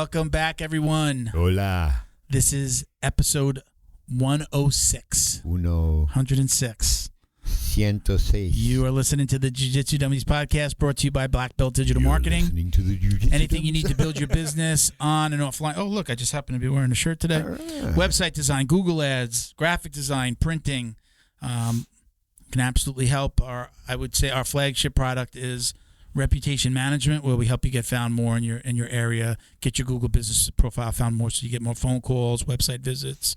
Welcome back, everyone. Hola. This is episode 106. 106. 106. You are listening to the Jiu-Jitsu Dummies podcast, brought to you by Black Belt Digital Marketing. Listening to the Jiu-Jitsu Anything you need to build your business on and offline. Oh, look, I just happen to be wearing a shirt today. Right. Website design, Google Ads, graphic design, printing can absolutely help. I would say our flagship product is reputation management, where we help you get found more in your area, get your Google business profile found more, so you get more phone calls, website visits,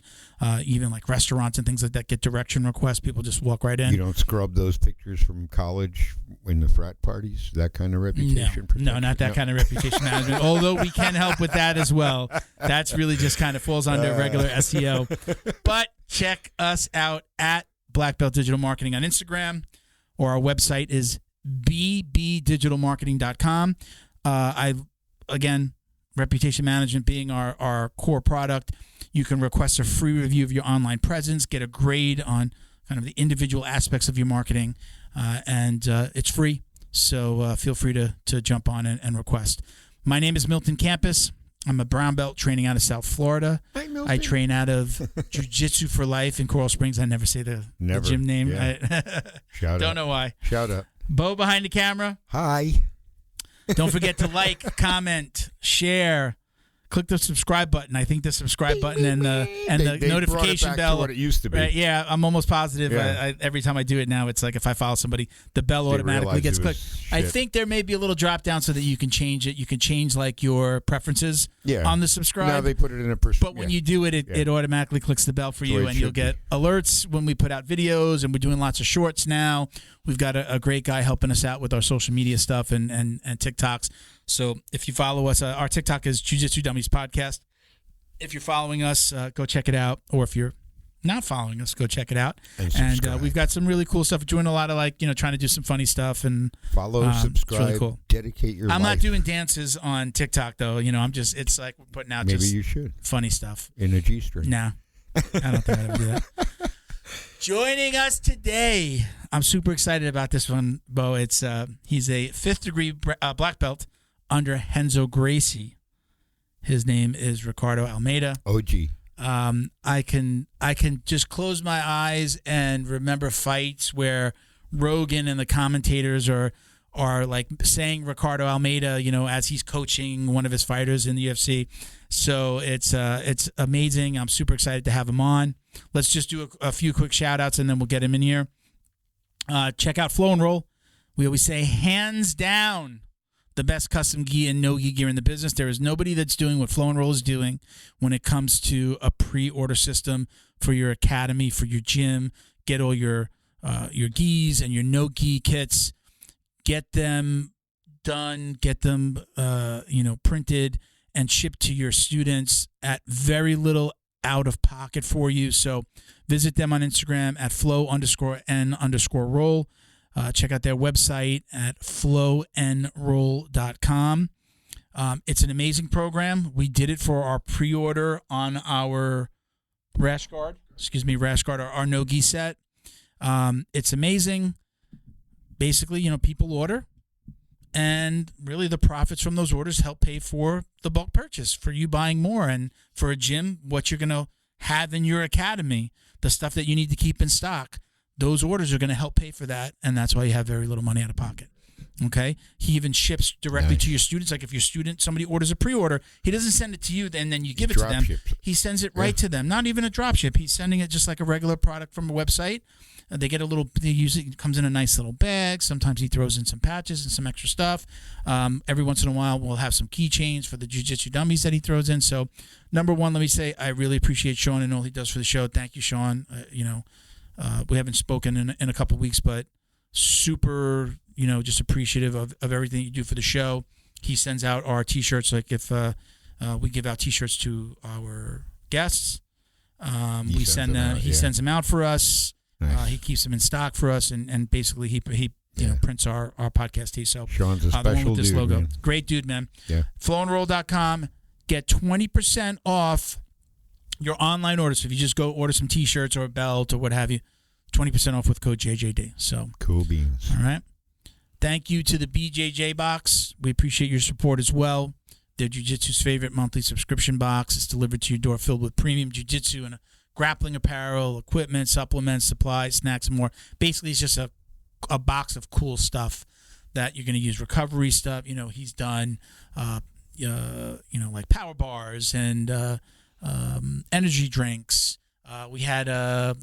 even like restaurants and things like that get direction requests. People just walk right in. You don't scrub those pictures from college in the frat parties, that kind of reputation protection? No, not that kind of reputation management, although we can help with that as well. That's really just kind of falls under regular SEO. But check us out at Black Belt Digital Marketing on Instagram, or our website is bbdigitalmarketing.com. Again, reputation management being our core product. You can request a free review of your online presence, get a grade on kind of the individual aspects of your marketing, and it's free. So feel free to jump on and request. My name is Milton Campus. I'm a brown belt training out of South Florida. Hi, Milton. I train out of Jiu-Jitsu for Life in Coral Springs. I never say the gym name. Yeah. Don't know why. Shout out. Bo behind the camera. Hi. Don't forget to like, comment, share, click the subscribe button. I think the subscribe button and the notification brought it back bell. to what it used to be. Right, yeah, I'm almost positive. Yeah. Every time I do it now, it's like if I follow somebody, the bell automatically gets clicked. I think there may be a little drop down so that you can change it. You can change like your preferences on the subscribe. Now they put it in a But when you do it, it automatically clicks the bell for you, and you'll get alerts when we put out videos, and we're doing lots of shorts now. We've got a great guy helping us out with our social media stuff and TikToks. So if you follow us, our TikTok is Jiu-Jitsu Dummies Podcast. If you're following us, go check it out. Or if you're not following us, go check it out. And we've got some really cool stuff. We're doing a lot of trying to do some funny stuff and follow, subscribe, it's really cool. Dedicate your life. I'm not doing dances on TikTok though. It's like we're putting out Maybe you should. Funny stuff. In a G-string. No, I don't think I'd ever do that. Joining us today, I'm super excited about this one, Bo. He's a 5th degree black belt under Renzo Gracie. His name is Ricardo Almeida. OG. I can just close my eyes and remember fights where Rogan and the commentators are like saying Ricardo Almeida, as he's coaching one of his fighters in the UFC. So it's amazing. I'm super excited to have him on. Let's just do a few quick shout outs and then we'll get him in here. Check out Flow and Roll. We always say hands down the best custom gi and no-gi gear in the business. There is nobody that's doing what Flow and Roll is doing when it comes to a pre-order system for your academy, for your gym. Get all your gis and your no-gi kits. Get them done. Get them printed and shipped to your students at very little out of pocket for you. So visit them on Instagram at flow_n_roll. Check out their website at flowandroll.com. It's an amazing program. We did it for our pre-order on our rash guard, our no-gi set. It's amazing. Basically, people order, and really the profits from those orders help pay for the bulk purchase, for you buying more, and for a gym, what you're going to have in your academy, the stuff that you need to keep in stock. Those orders are going to help pay for that, and that's why you have very little money out of pocket. Okay? He even ships directly to your students. Like if your student, somebody orders a pre-order, he doesn't send it to you and then you give it to them. He sends it right to them. Not even a drop ship. He's sending it just like a regular product from a website. They get it comes in a nice little bag. Sometimes he throws in some patches and some extra stuff. Every once in a while, we'll have some keychains for the Jiu-Jitsu dummies that he throws in. So, number one, let me say, I really appreciate Sean and all he does for the show. Thank you, Sean. We haven't spoken in a couple weeks, but super, just appreciative of everything you do for the show. He sends out our T-shirts. Like if we give out T-shirts to our guests, he sends them out for us. Nice. He keeps them in stock for us, and basically he prints our podcast tee. So Sean's a special the one with this dude, logo. man. Great dude, man. Yeah. Flowandroll.com. Get 20% off your online orders. If you just go order some T-shirts or a belt or what have you, 20% off with code JJD. So cool beans. All right. Thank you to the BJJ Box. We appreciate your support as well. They're jiu-jitsu's favorite monthly subscription box. It's delivered to your door filled with premium jiu-jitsu and grappling apparel, equipment, supplements, supplies, snacks, and more. Basically, it's just a box of cool stuff that you're going to use. Recovery stuff. He's done, like power bars and energy drinks. We had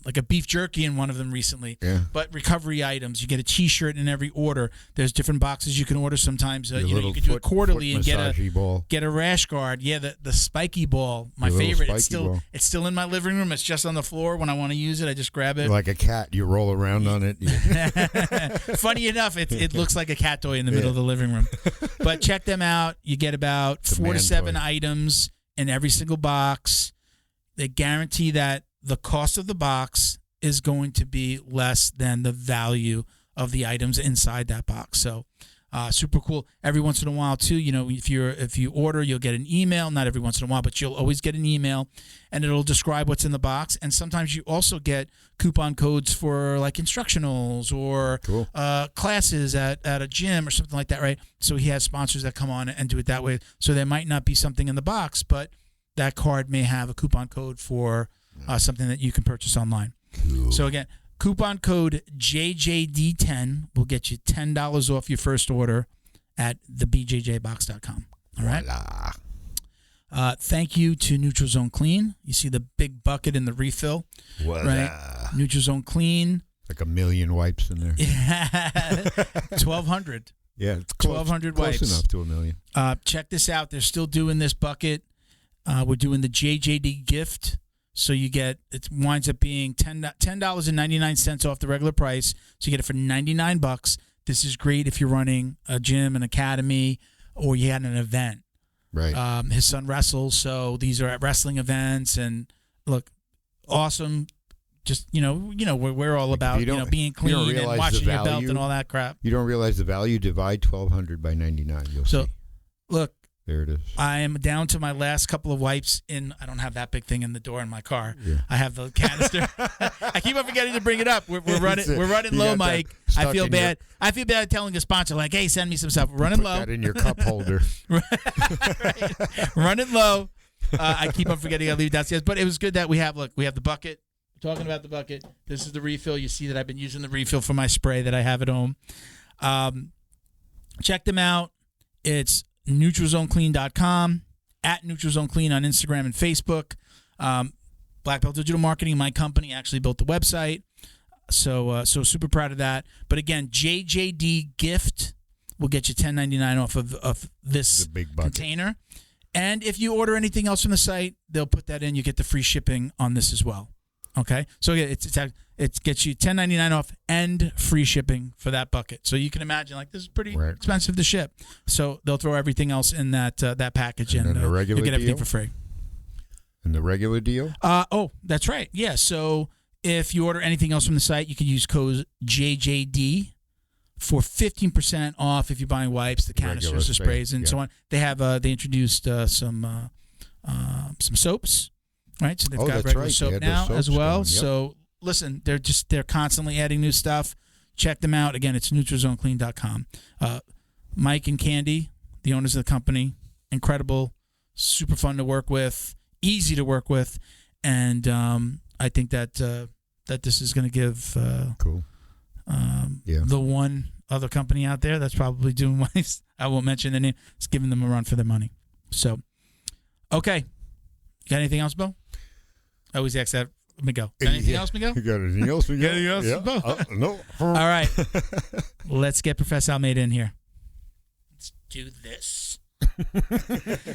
like a beef jerky in one of them recently. Yeah. But recovery items, you get a T-shirt in every order. There's different boxes you can order. Sometimes you can do it quarterly and get a rash guard. Yeah, the spiky ball, my favorite. It's still in my living room. It's just on the floor. When I want to use it, I just grab it. Like a cat, you roll around on it. Funny enough, it looks like a cat toy in the middle of the living room. But check them out. You get about 4 to 7 items in every single box. They guarantee that the cost of the box is going to be less than the value of the items inside that box. So super cool. Every once in a while too, if you order, you'll get an email. Not every once in a while, but you'll always get an email, and it'll describe what's in the box. And sometimes you also get coupon codes for like instructionals or classes at a gym or something like that, right? So he has sponsors that come on and do it that way. So there might not be something in the box, but that card may have a coupon code for something that you can purchase online. Cool. So again, coupon code JJD10 will get you $10 off your first order at thebjjbox.com. All right. Voila. Thank you to Neutral Zone Clean. You see the big bucket in the refill, Voila. right? Neutral Zone Clean. Like 1 million wipes in there. 1,200. Yeah, it's close, 1,200 wipes. Close enough to 1 million. Check this out. They're still doing this bucket. We're doing the JJD gift. So it winds up being $10.99 off the regular price. So you get it for $99. This is great if you're running a gym, an academy, or you had an event. Right. His son wrestles, so these are at wrestling events. And look, awesome. Just we're all about being clean and watching your belt and all that crap. You don't realize the value. Divide 1,200 by 99. You'll see. Look. There it is. I am down to my last couple of wipes I don't have that big thing in the door in my car. Yeah. I have the canister. I keep on forgetting to bring it up. We're running low, Mike. I feel bad. I feel bad telling a sponsor like, "Hey, send me some stuff." We're running low. Put that in your cup holder. Right. Running low. I keep on forgetting I leave it downstairs, but it was good that we have the bucket. We're talking about the bucket. This is the refill. You see that I've been using the refill for my spray that I have at home. Check them out. It's NeutralZoneClean.com, at NeutralZoneClean on Instagram and Facebook. Black Belt Digital Marketing, my company, actually built the website. So super proud of that. But again, JJDGIFT will get you $10.99 off of this big container. And if you order anything else from the site, they'll put that in. You get the free shipping on this as well. Okay, so it gets you $10.99 off and free shipping for that bucket. So you can imagine, like, this is pretty expensive to ship. So they'll throw everything else in that package, and the regular you'll get everything deal? for free. And the regular deal? That's right. Yeah. So if you order anything else from the site, you can use code JJD for 15% off if you're buying wipes, the canisters, the sprays, and so on. They have they introduced some soaps. Right, so they've got regular soap now as well. Yep. So listen, they're constantly adding new stuff. Check them out. Again, it's NeutralZoneClean.com. Mike and Candy, the owners of the company, incredible, super fun to work with, easy to work with, and I think that this is going to give cool. The one other company out there that's probably doing wipes. I won't mention their name. It's giving them a run for their money. So, okay, you got anything else, Bill? I always ask that. Miguel. Got anything else, Miguel? You got anything else, Miguel? Anything else? Yeah. No. All right. Let's get Professor Almeida in here. Let's do this.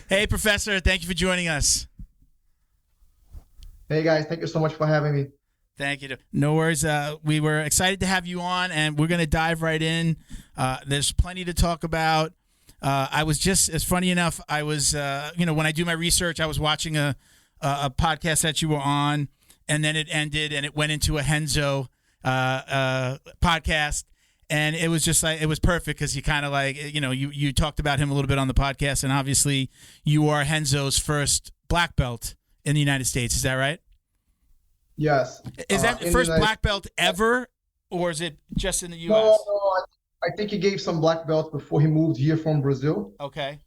Hey, Professor. Thank you for joining us. Hey, guys. Thank you so much for having me. Thank you. No worries. We were excited to have you on, and we're going to dive right in. There's plenty to talk about. It's funny enough, I was, when I do my research, I was watching a podcast that you were on, and then it ended and it went into a Renzo podcast, and it was just like, it was perfect because you kind of like, you talked about him a little bit on the podcast, and obviously you are Renzo's first black belt in the United States. Is that right? Yes. Is that the first black belt ever, or is it just in the U.S.? No, I think he gave some black belts before he moved here from Brazil. Okay.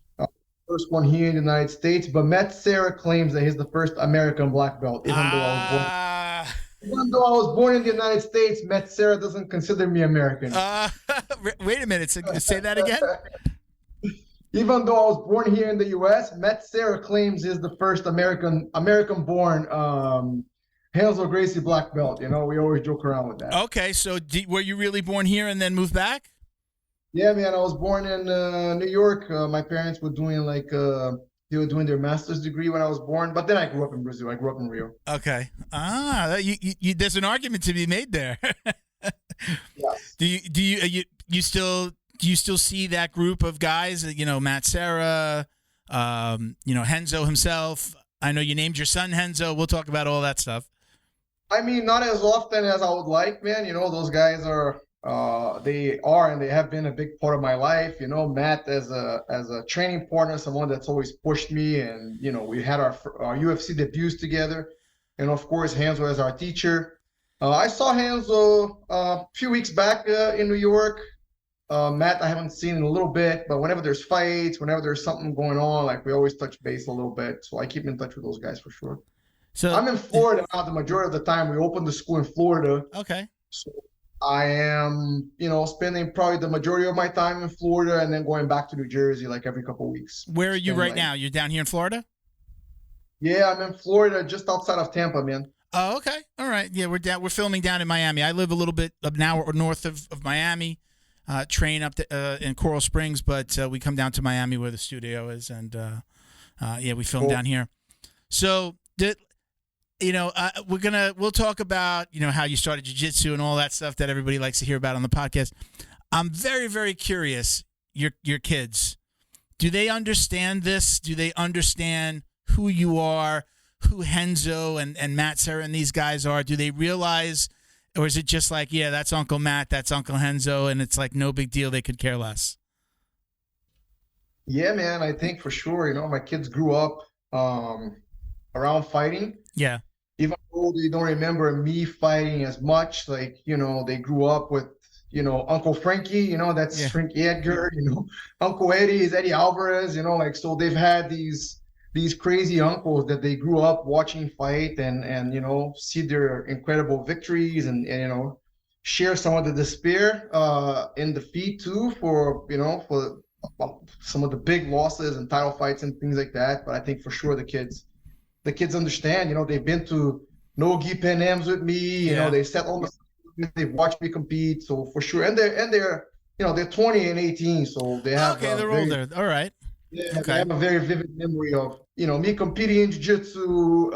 first one here in the United States, but Matt Serra claims that he's the first American black belt, even though I was born in the United States. Matt Serra doesn't consider me American. Wait a minute. Say that again. Even though I was born here in the U.S., Matt Serra claims he's the first American-born Renzo Gracie black belt. You know, we always joke around with that. Okay, so were you really born here and then moved back? Yeah, man. I was born in New York. My parents were doing they were doing their master's degree when I was born, but then I grew up in Brazil. I grew up in Rio. Okay. There's an argument to be made there. Yes. Do you still see that group of guys? You know, Matt Serra, Renzo himself. I know you named your son Renzo. We'll talk about all that stuff. I mean, not as often as I would like, man. You know, those guys are and they have been a big part of my life. You know, Matt as a training partner, someone that's always pushed me, and you know, we had our UFC debuts together, and of course, Renzo as our teacher. I saw Renzo a few weeks back in New York. Matt, I haven't seen in a little bit, but whenever there's fights, whenever there's something going on, like we always touch base a little bit. So I keep in touch with those guys for sure. So I'm in Florida now. The majority of the time, we opened the school in Florida. Okay. So I am, spending probably the majority of my time in Florida and then going back to New Jersey like every couple of weeks. Where are you right now? You're down here in Florida? Yeah, I'm in Florida, just outside of Tampa, man. Oh, okay. All right. Yeah, we're filming down in Miami. I live a little bit an hour north of Miami. Train up in Coral Springs, but we come down to Miami where the studio is, and we film down here. So we'll talk about how you started jiu-jitsu and all that stuff that everybody likes to hear about on the podcast. I'm very, very curious. Your kids, do they understand this? Do they understand who you are, who Renzo and Matt Serra and these guys are? Do they realize? Or is it just like, yeah, that's Uncle Matt, that's Uncle Renzo, and it's like no big deal, they could care less? Yeah, man, I think for sure. My kids grew up around fighting. Yeah. Even though they don't remember me fighting as much, they grew up with, Uncle Frankie, that's Frankie Edgar, Uncle Eddie is Eddie Alvarez, so they've had these crazy uncles that they grew up watching fight and see their incredible victories and share some of the despair in defeat too for some of the big losses and title fights and things like that. But I think for sure the kids understand. They've been to no-gi Pan Ams with me. They sat on they've watched me compete. So for sure, and they're 20 and 18, so they have they're older. All right. Yeah, okay. I have a very vivid memory of, me competing in jiu-jitsu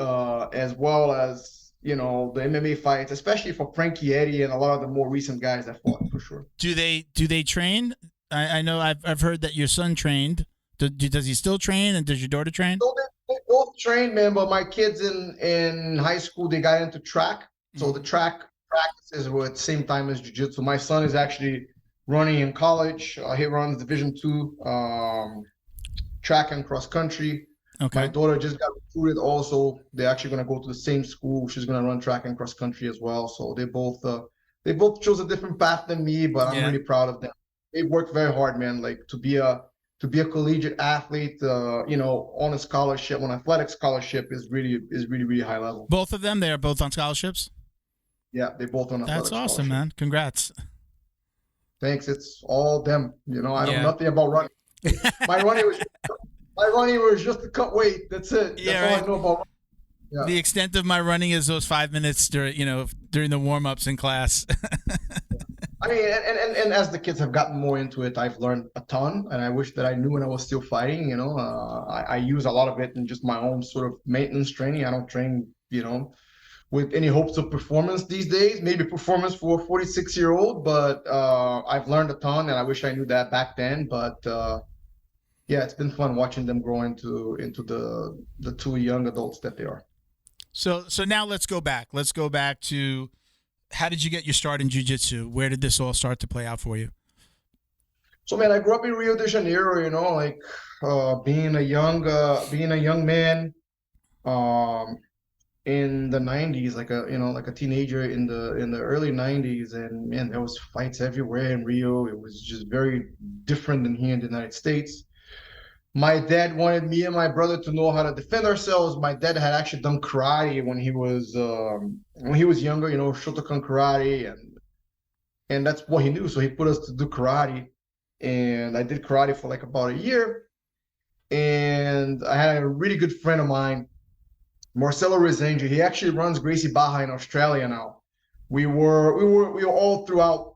as well as, the MMA fights, especially for Frankie Eddie and a lot of the more recent guys that fought, for sure. Do they train? I know I've heard that your son trained. Does he still train, and does your daughter train? So they both train, man, but my kids in high school, they got into track. So the track practices were at the same time as jiu-jitsu. My son is actually running in college. He runs Division II. Track and cross country. Okay. My daughter just got recruited also. They're actually going to go to the same school. She's going to run track and cross country as well. So they both chose a different path than me, but I'm really proud of them. They worked very hard, man. Like to be a collegiate athlete, on a scholarship, on athletic scholarship is really, really high level. Both of them, they are both on scholarships? Yeah, they both on athletic That's awesome, man. Congrats. Thanks. It's all them. I know nothing about running. My running was just to cut weight. That's it. That's all I know about running. Yeah. The extent of my running is those 5 minutes during the warm-ups in class. I mean, and as the kids have gotten more into it, I've learned a ton, and I wish that I knew when I was still fighting. I use a lot of it in just my own sort of maintenance training. I don't train, with any hopes of performance these days. Maybe performance for a 46-year-old, but I've learned a ton, and I wish I knew that back then. But it's been fun watching them grow into the two young adults that they are. So now let's go back. Let's go back to, how did you get your start in jiu-jitsu? Where did this all start to play out for you? So, man, I grew up in Rio de Janeiro. Being a young man, in the 90s, like a teenager in the early 90s, and man, there was fights everywhere in Rio. It was just very different than here in the United States. My dad wanted me and my brother to know how to defend ourselves. My dad had actually done karate when he was younger, Shotokan karate, and that's what he knew. So he put us to do karate, and I did karate for like about a year. And I had a really good friend of mine, Marcelo Rezende. He actually runs Gracie Baja in Australia now. We were all throughout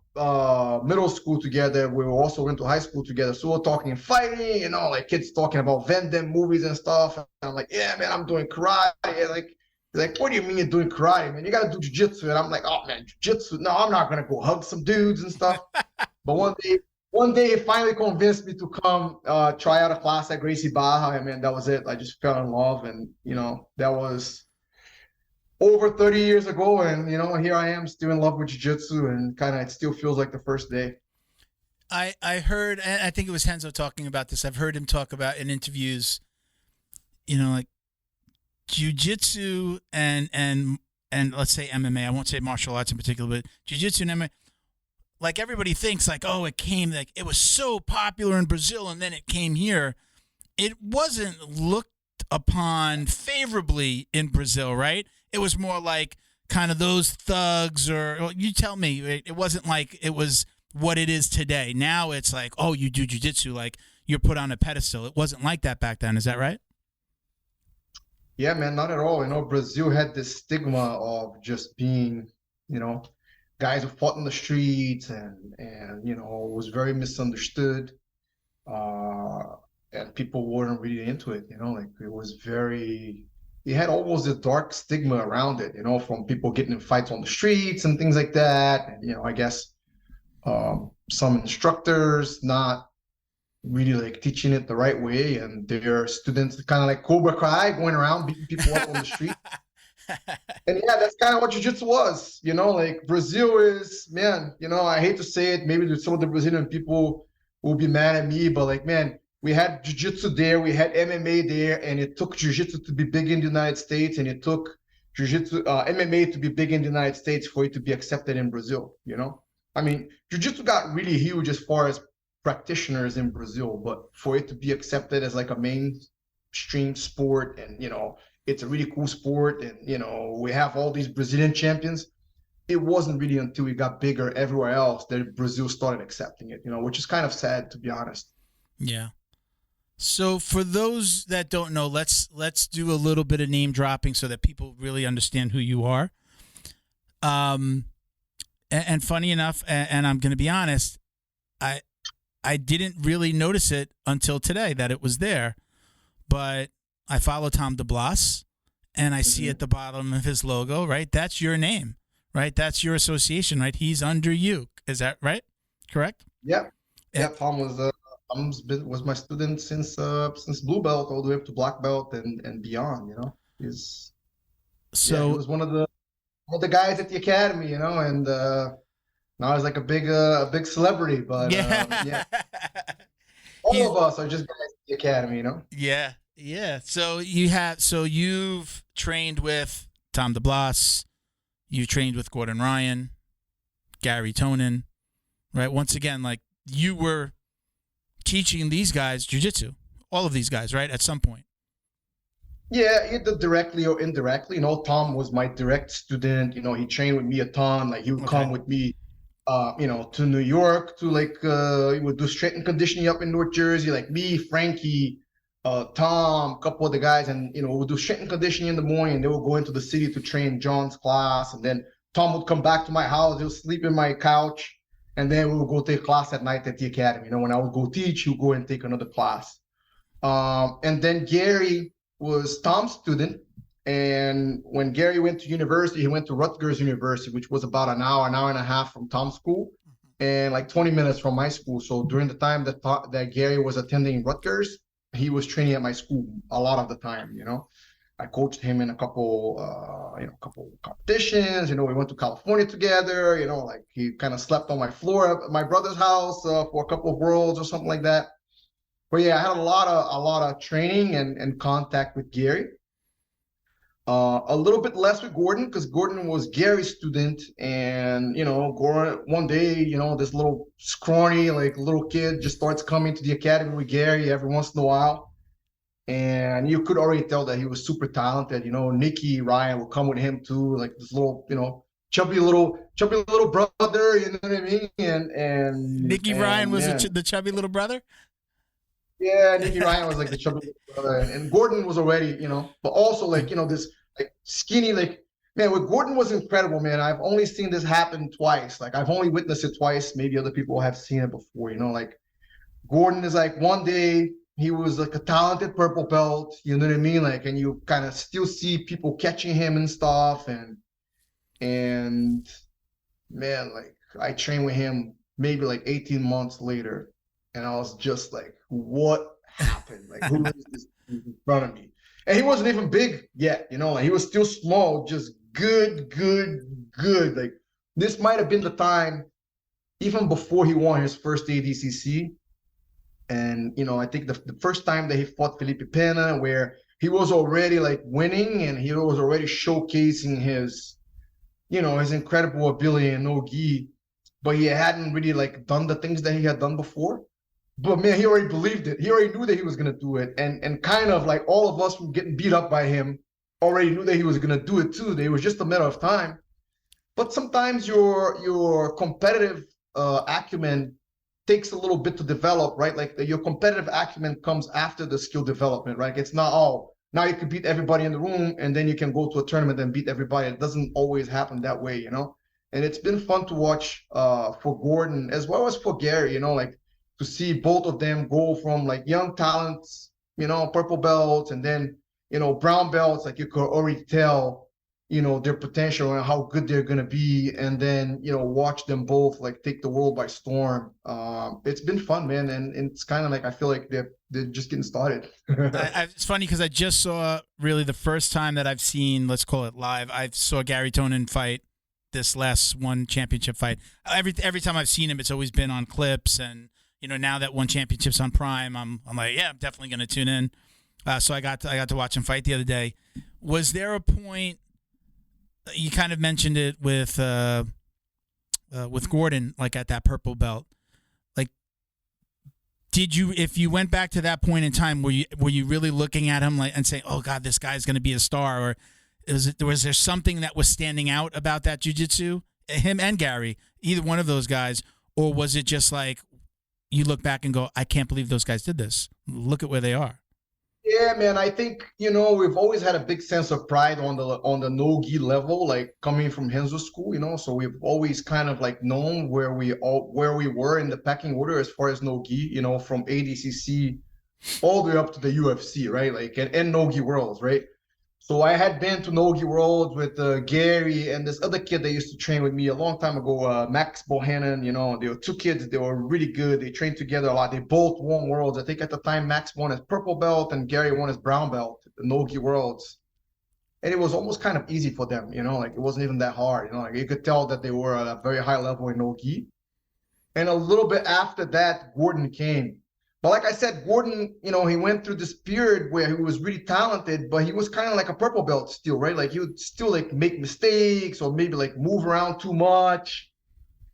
middle school together. We also went to high school together. So we're talking fighting, like kids talking about Van Damme movies and stuff. And I'm like, yeah, man, I'm doing karate. And like, what do you mean you're doing karate, man? You got to do jiu-jitsu. And I'm like, oh, man, jiu-jitsu? No, I'm not going to go hug some dudes and stuff. But one day he finally convinced me to come try out a class at Gracie Baja. And, man, that was it. I just fell in love. And, that was over 30 years ago, and here I am still in love with jiu-jitsu, and kind of it still feels like the first day. I heard, and I think it was Renzo talking about this. I've heard him talk about in interviews, like jiu-jitsu and let's say MMA. I won't say martial arts in particular, but jiu-jitsu and MMA. Like everybody thinks, like, oh, it was so popular in Brazil, and then it came here. It wasn't looked upon favorably in Brazil, right? It was more like kind of those thugs, or you tell me. It wasn't like it was what it is today. Now it's like, oh, you do jiu-jitsu, like you're put on a pedestal. It wasn't like that back then. Is that right? Yeah, man, not at all. Brazil had this stigma of just being, guys who fought in the streets and was very misunderstood. And people weren't really into it, like it was it had almost a dark stigma around it, from people getting in fights on the streets and things like that. And, I guess some instructors not really like teaching it the right way, and their students kind of like Cobra Kai going around beating people up on the street. And yeah, that's kind of what jiu-jitsu was, like Brazil is, man, I hate to say it, maybe some of the Brazilian people will be mad at me, but like, man, we had jiu-jitsu there, we had MMA there, and it took jiu-jitsu to be big in the United States, and it took jiu-jitsu, MMA to be big in the United States for it to be accepted in Brazil, I mean, jiu-jitsu got really huge as far as practitioners in Brazil, but for it to be accepted as like a mainstream sport, and, it's a really cool sport, and, we have all these Brazilian champions, it wasn't really until it got bigger everywhere else that Brazil started accepting it, which is kind of sad, to be honest. Yeah. So for those that don't know, let's do a little bit of name dropping so that people really understand who you are. And funny enough, and I'm going to be honest, I didn't really notice it until today that it was there, but I follow Tom DeBlas, and I see at the bottom of his logo, right? That's your name, right? That's your association, right? He's under you. Is that right? Correct? Yeah. Yeah. Tom was my student since blue belt all the way up to black belt and beyond. He was one of the guys at the academy. And now he's like a big celebrity. But yeah, all of us are just guys at the academy. Yeah, yeah. So you've trained with Tom DeBlas, you've trained with Gordon Ryan, Gary Tonin, right? Once again, like you were teaching these guys jiu-jitsu, all of these guys, right, at some point. Yeah, either directly or indirectly. Tom was my direct student. He trained with me a ton. Like he would come with me, to New York to he would do strength and conditioning up in North Jersey. Like me, Frankie, Tom, a couple of the guys, and we would do strength and conditioning in the morning. They would go into the city to train John's class, and then Tom would come back to my house. He'll sleep in my couch. And then we would go take class at night at the academy. When I would go teach, he would go and take another class. And then Gary was Tom's student. And when Gary went to university, he went to Rutgers University, which was about an hour and a half from Tom's school, and like 20 minutes from my school. So during the time that Gary was attending Rutgers, he was training at my school a lot of the time. I coached him in a couple competitions. We went to California together. Like he kind of slept on my floor at my brother's house for a couple of worlds or something like that. But yeah, I had a lot of training and contact with Gary. A little bit less with Gordon, because Gordon was Gary's student, and Gordon one day, this little scrawny little kid just starts coming to the academy with Gary every once in a while. And you could already tell that he was super talented. You know, Nicky Ryan would come with him too, like this little, you know, chubby little brother. You know what I mean? And Nicky Ryan was the chubby little brother. Yeah, Nicky Ryan was like the chubby little brother, and Gordon was already, you know, but also like, you know, this like skinny, like, man, what Gordon was incredible, man. I've only seen this happen twice. Like I've only witnessed it twice. Maybe other people have seen it before. You know, like Gordon is like one day he was like a talented purple belt. You know what I mean? Like, and you kind of still see people catching him and stuff. And man, like I trained with him maybe like 18 months later, and I was just like, what happened? Like, who is this in front of me? And he wasn't even big yet, you know, like he was still small, just good. Like this might have been the time, even before he won his first ADCC. And, you know, I think the first time that he fought Felipe Pena, where he was already like winning and he was already showcasing his, you know, his incredible ability in no-gi, but he hadn't really like done the things that he had done before. But man, he already believed it. He already knew that he was gonna do it, and kind of like all of us from getting beat up by him already knew that he was gonna do it too. It was just a matter of time. But sometimes your competitive acumen takes a little bit to develop, right? Like your competitive acumen comes after the skill development, right? It's not all now you can beat everybody in the room and then you can go to a tournament and beat everybody. It doesn't always happen that way, you know. And it's been fun to watch for Gordon as well as for Gary, you know, like to see both of them go from like young talents, you know, purple belts, and then, you know, brown belts, like you could already tell, you know, their potential and how good they're going to be. And then, you know, watch them both like take the world by storm. It's been fun, man. And it's kind of like, I feel like they're just getting started. It's funny because I just saw really the first time that I've seen, let's call it live, I saw Gary Tonin fight this last one championship fight. Every time I've seen him, it's always been on clips, and you know, now that one championship's on Prime, I'm like, yeah, I'm definitely going to tune in. So I got to watch him fight the other day. Was there a point, you kind of mentioned it with Gordon, like at that purple belt, like, did you, if you went back to that point in time, were you really looking at him like and saying, oh God, this guy's going to be a star? Or was there something that was standing out about that jiu-jitsu, him and Gary, either one of those guys? Or was it just like, you look back and go, I can't believe those guys did this. Look at where they are. Yeah, man. I think, you know, we've always had a big sense of pride on the no-gi level, like coming from Renzo school, you know. So we've always kind of like known where we were in the pecking order as far as no-gi, you know, from ADCC all the way up to the UFC, right? Like and no-gi worlds, right? So I had been to no-gi worlds with Gary and this other kid that used to train with me a long time ago, Max Bohannon. You know, they were two kids. They were really good. They trained together a lot. They both won worlds. I think at the time Max won his purple belt and Gary won his brown belt, the no-gi worlds. And it was almost kind of easy for them, you know, like it wasn't even that hard. You know, like you could tell that they were at a very high level in no-gi. And a little bit after that, Gordon came. But like I said, Gordon, you know, he went through this period where he was really talented, but he was kind of like a purple belt still, right? Like he would still like make mistakes or maybe like move around too much.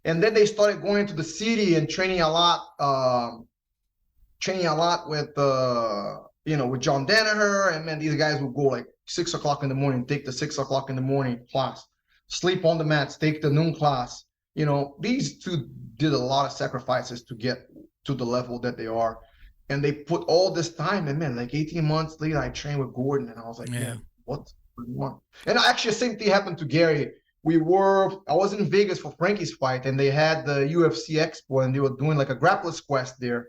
And then they started going to the city and training a lot with, you know, with John Danaher. And then these guys would go like 6 o'clock in the morning, take the 6 o'clock in the morning class, sleep on the mats, take the noon class. You know, these two did a lot of sacrifices to get to the level that they are, and they put all this time. And man, like 18 months later, I trained with Gordon, and I was like, man, what's going on? And actually, the same thing happened to Gary. I was in Vegas for Frankie's fight, and they had the UFC Expo, and they were doing like a Grappler's Quest there.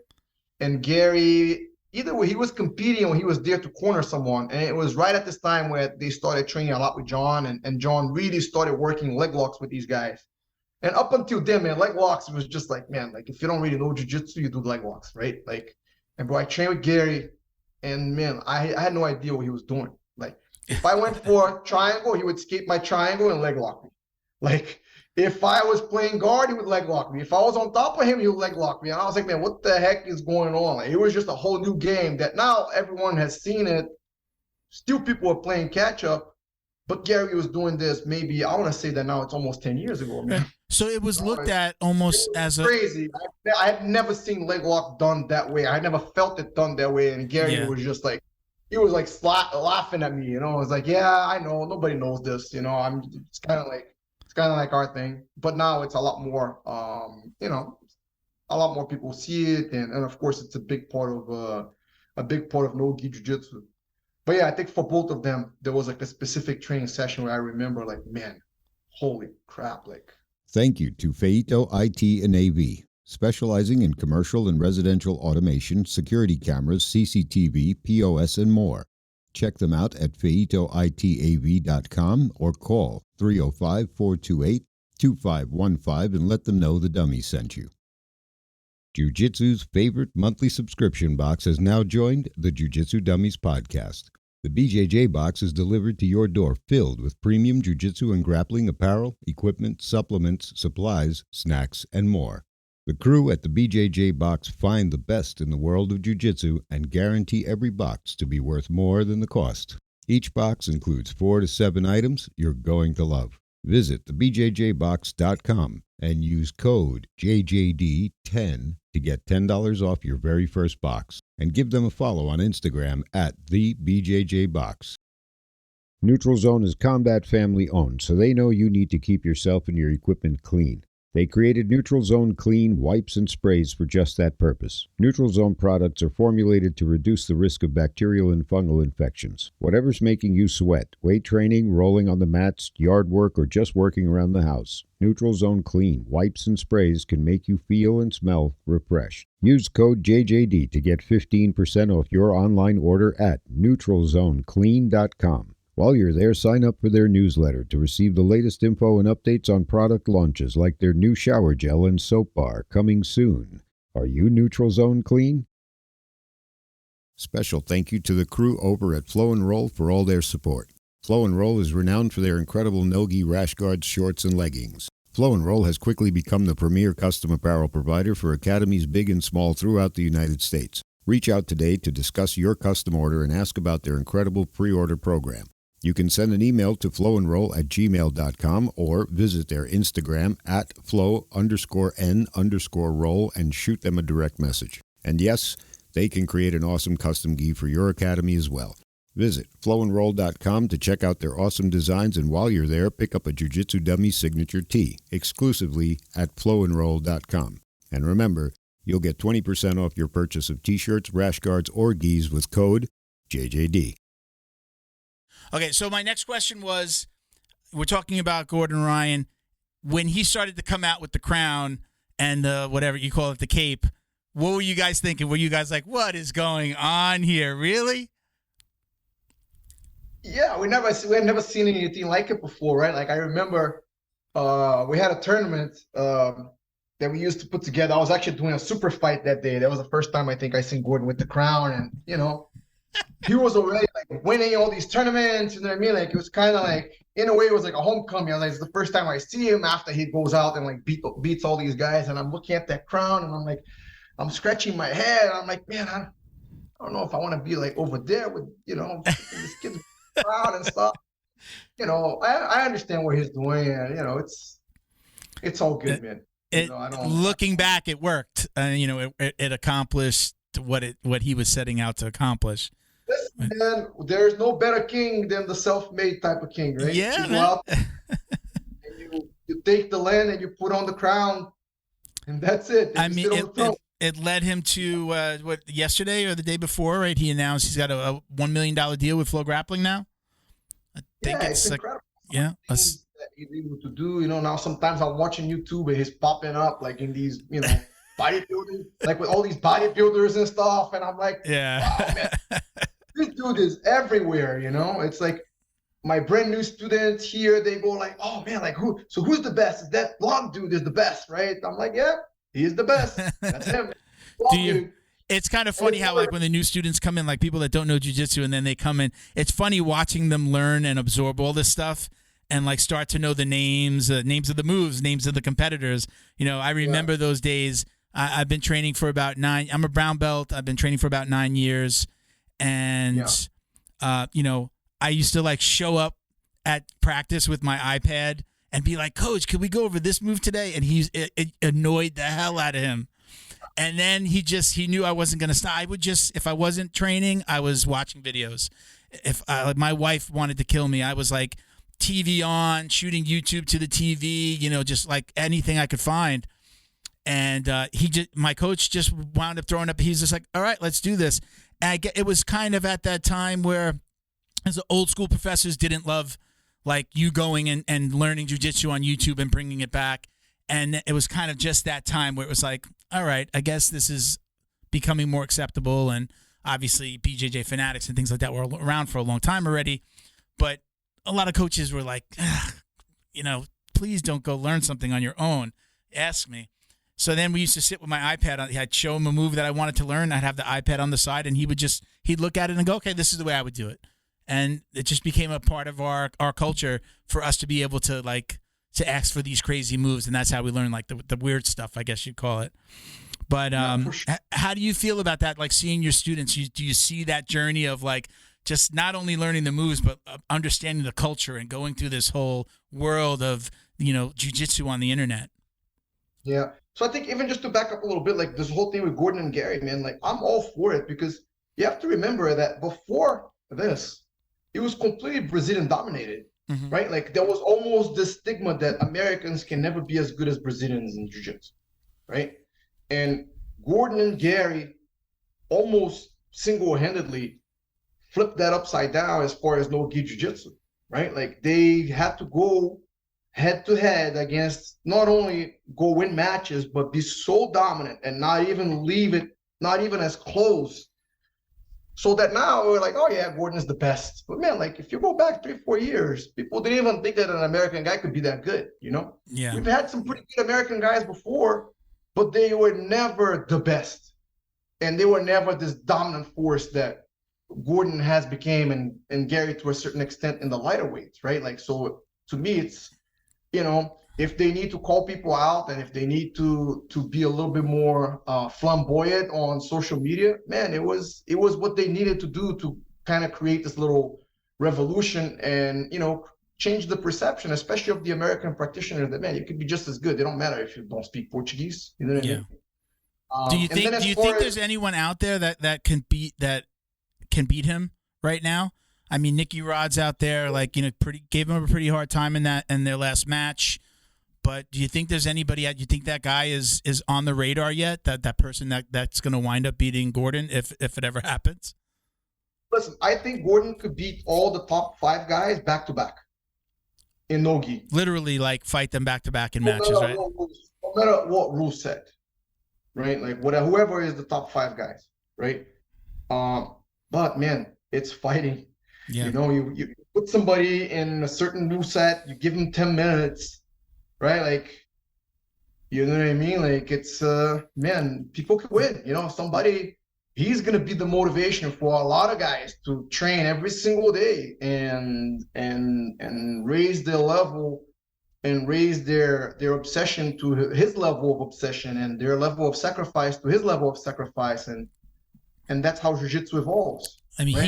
And Gary, either way, he was competing or he was there to corner someone. And it was right at this time where they started training a lot with John, and John really started working leg locks with these guys. And up until then, man, leg locks was just like, man, like if you don't really know jiu-jitsu, you do leg locks, right? Like, and bro, I trained with Gary, and man, I had no idea what he was doing. Like, if I went for a triangle, he would escape my triangle and leg lock me. Like, if I was playing guard, he would leg lock me. If I was on top of him, he would leg lock me. And I was like, man, what the heck is going on? Like, it was just a whole new game that now everyone has seen it. Still, people are playing catch up. But Gary was doing this maybe, I want to say that now it's almost 10 years ago, man. So it was looked at almost as crazy. I had never seen leg lock done that way. I had never felt it done that way. And Gary was just like he was like laughing at me, you know. I was like, yeah, I know, nobody knows this, you know. It's kind of like our thing, but now it's a lot more, you know, a lot more people see it, and of course, it's a big part of no-gi jiu-jitsu. But yeah, I think for both of them, there was like a specific training session where I remember, like, man, holy crap, like. Thank you to Feito IT and AV, specializing in commercial and residential automation, security cameras, CCTV, POS, and more. Check them out at feitoitav.com or call 305-428-2515 and let them know the dummy sent you. Jiu-Jitsu's favorite monthly subscription box has now joined the Jiu-Jitsu Dummies podcast. The BJJ box is delivered to your door filled with premium jiu-jitsu and grappling apparel, equipment, supplements, supplies, snacks, and more. The crew at the BJJ box find the best in the world of jiu-jitsu and guarantee every box to be worth more than the cost. Each box includes 4 to 7 items you're going to love. Visit thebjjbox.com and use code JJD10 to get $10 off your very first box. And give them a follow on Instagram at TheBJJBox. Neutral Zone is Combat family owned, so they know you need to keep yourself and your equipment clean. They created Neutral Zone Clean wipes and sprays for just that purpose. Neutral Zone products are formulated to reduce the risk of bacterial and fungal infections. Whatever's making you sweat, weight training, rolling on the mats, yard work, or just working around the house, Neutral Zone Clean wipes and sprays can make you feel and smell refreshed. Use code JJD to get 15% off your online order at neutralzoneclean.com. While you're there, sign up for their newsletter to receive the latest info and updates on product launches like their new shower gel and soap bar coming soon. Are you Neutral Zone Clean? Special thank you to the crew over at Flow and Roll for all their support. Flow and Roll is renowned for their incredible no-gi rash guards, shorts, and leggings. Flow and Roll has quickly become the premier custom apparel provider for academies big and small throughout the United States. Reach out today to discuss your custom order and ask about their incredible pre-order program. You can send an email to flowandroll@gmail.com or visit their Instagram at flow_n_roll and shoot them a direct message. And yes, they can create an awesome custom gi for your academy as well. Visit flowandroll.com to check out their awesome designs, and while you're there, pick up a Jiu-Jitsu Dummy signature tee exclusively at flowandroll.com. And remember, you'll get 20% off your purchase of t-shirts, rash guards, or gis with code JJD. Okay, so my next question was, we're talking about Gordon Ryan. When he started to come out with the crown and whatever you call it, the cape, what were you guys thinking? Were you guys like, what is going on here? Really? Yeah, we had never seen anything like it before, right? Like I remember we had a tournament that we used to put together. I was actually doing a super fight that day. That was the first time I think I seen Gordon with the crown, and you know, he was already like winning all these tournaments. You know what I mean? Like it was kind of like, in a way, it was like a homecoming. I was like, it's the first time I see him after he goes out and like beats all these guys. And I'm looking at that crown, and I'm like, I'm scratching my head. I'm like, man, I don't know if I want to be like over there with, you know, this kid's crown and stuff. You know, I understand what he's doing, and you know, it's all good, man. You know, looking back, it worked. You know, it accomplished what he was setting out to accomplish. Listen, man, there's no better king than the self-made type of king, right? Yeah, you go out and you take the land and you put on the crown, and that's it. I mean, it led him to what, yesterday or the day before, right? He announced he's got a $1 million deal with Flow Grappling now. I think it's incredible. Yeah, that he's able to do. You know, now sometimes I'm watching YouTube and he's popping up like in these, you know, bodybuilding, like with all these bodybuilders and stuff, and I'm like, yeah, wow, man, this dude is everywhere. You know, it's like my brand new students here, they go like, oh man, like who's the best? Is that blonde dude is the best, right? I'm like, yeah, he is the best. That's him. Dude. It's kind of funny how like when the new students come in, like people that don't know jiu-jitsu, and then they come in, it's funny watching them learn and absorb all this stuff and like start to know the names of the moves, names of the competitors. You know, I remember those days. I've been training for about 9. I'm a brown belt. I've been training for about 9 years. And, you know, I used to like show up at practice with my iPad and be like, Coach, could we go over this move today? And it annoyed the hell out of him. And then he knew I wasn't going to stop. I would just, if I wasn't training, I was watching videos. If my wife wanted to kill me, I was like TV on, shooting YouTube to the TV, just like anything I could find. And my coach just wound up throwing up. He's just like, all right, let's do this. And it was kind of at that time where, as the old school professors didn't love like you going and learning jiu-jitsu on YouTube and bringing it back. And it was kind of just that time where it was like, all right, I guess this is becoming more acceptable. And obviously BJJ fanatics and things like that were around for a long time already. But a lot of coaches were like, please don't go learn something on your own. Ask me. So then we used to sit with my iPad. I'd show him a move that I wanted to learn. I'd have the iPad on the side, and he'd look at it and go, okay, this is the way I would do it. And it just became a part of our culture for us to be able to to ask for these crazy moves, and that's how we learn like the weird stuff, I guess you'd call it. But how do you feel about that? Like seeing your students, do you see that journey of like just not only learning the moves, but understanding the culture and going through this whole world of jiu-jitsu on the internet? Yeah. So I think even just to back up a little bit, like this whole thing with Gordon and Gary, man, like I'm all for it because you have to remember that before this, it was completely Brazilian dominated, right? Like there was almost this stigma that Americans can never be as good as Brazilians in jiu-jitsu, right? And Gordon and Gary almost single-handedly flipped that upside down as far as no-gi jiu-jitsu, right? Like they had to go head-to-head against not only go win matches, but be so dominant and not even leave it, not even as close. So that now we're like, oh yeah, Gordon is the best. But man, like if you go back 3-4 years, people didn't even think that an American guy could be that good, Yeah. We've had some pretty good American guys before, but they were never the best. And they were never this dominant force that Gordon has became and Gary to a certain extent in the lighter weights, right? Like, so to me, it's, if they need to call people out and if they need to be a little bit more flamboyant on social media, man, it was what they needed to do to kind of create this little revolution and, change the perception, especially of the American practitioner, that, man, you could be just as good. It don't matter if you don't speak Portuguese. You know what I mean? Do you think there's anyone out there that can beat him right now? I mean, Nicky Rod's out there, gave him a pretty hard time in their last match. But do you think there's anybody? Do you think that guy is on the radar yet? That person that's going to wind up beating Gordon if it ever happens? Listen, I think Gordon could beat all the top 5 guys back to back in no-gi. Literally, fight them back to back in matches, right? No matter what rule set, right? Like whoever is the top 5 guys, right? But man, it's fighting. Yeah. You put somebody in a certain rule set, you give them 10 minutes, right? Like, you know what I mean? Like it's man, people can win. He's gonna be the motivation for a lot of guys to train every single day and raise their level and raise their obsession to his level of obsession and their level of sacrifice to his level of sacrifice, and that's how jiu-jitsu evolves. I mean, right?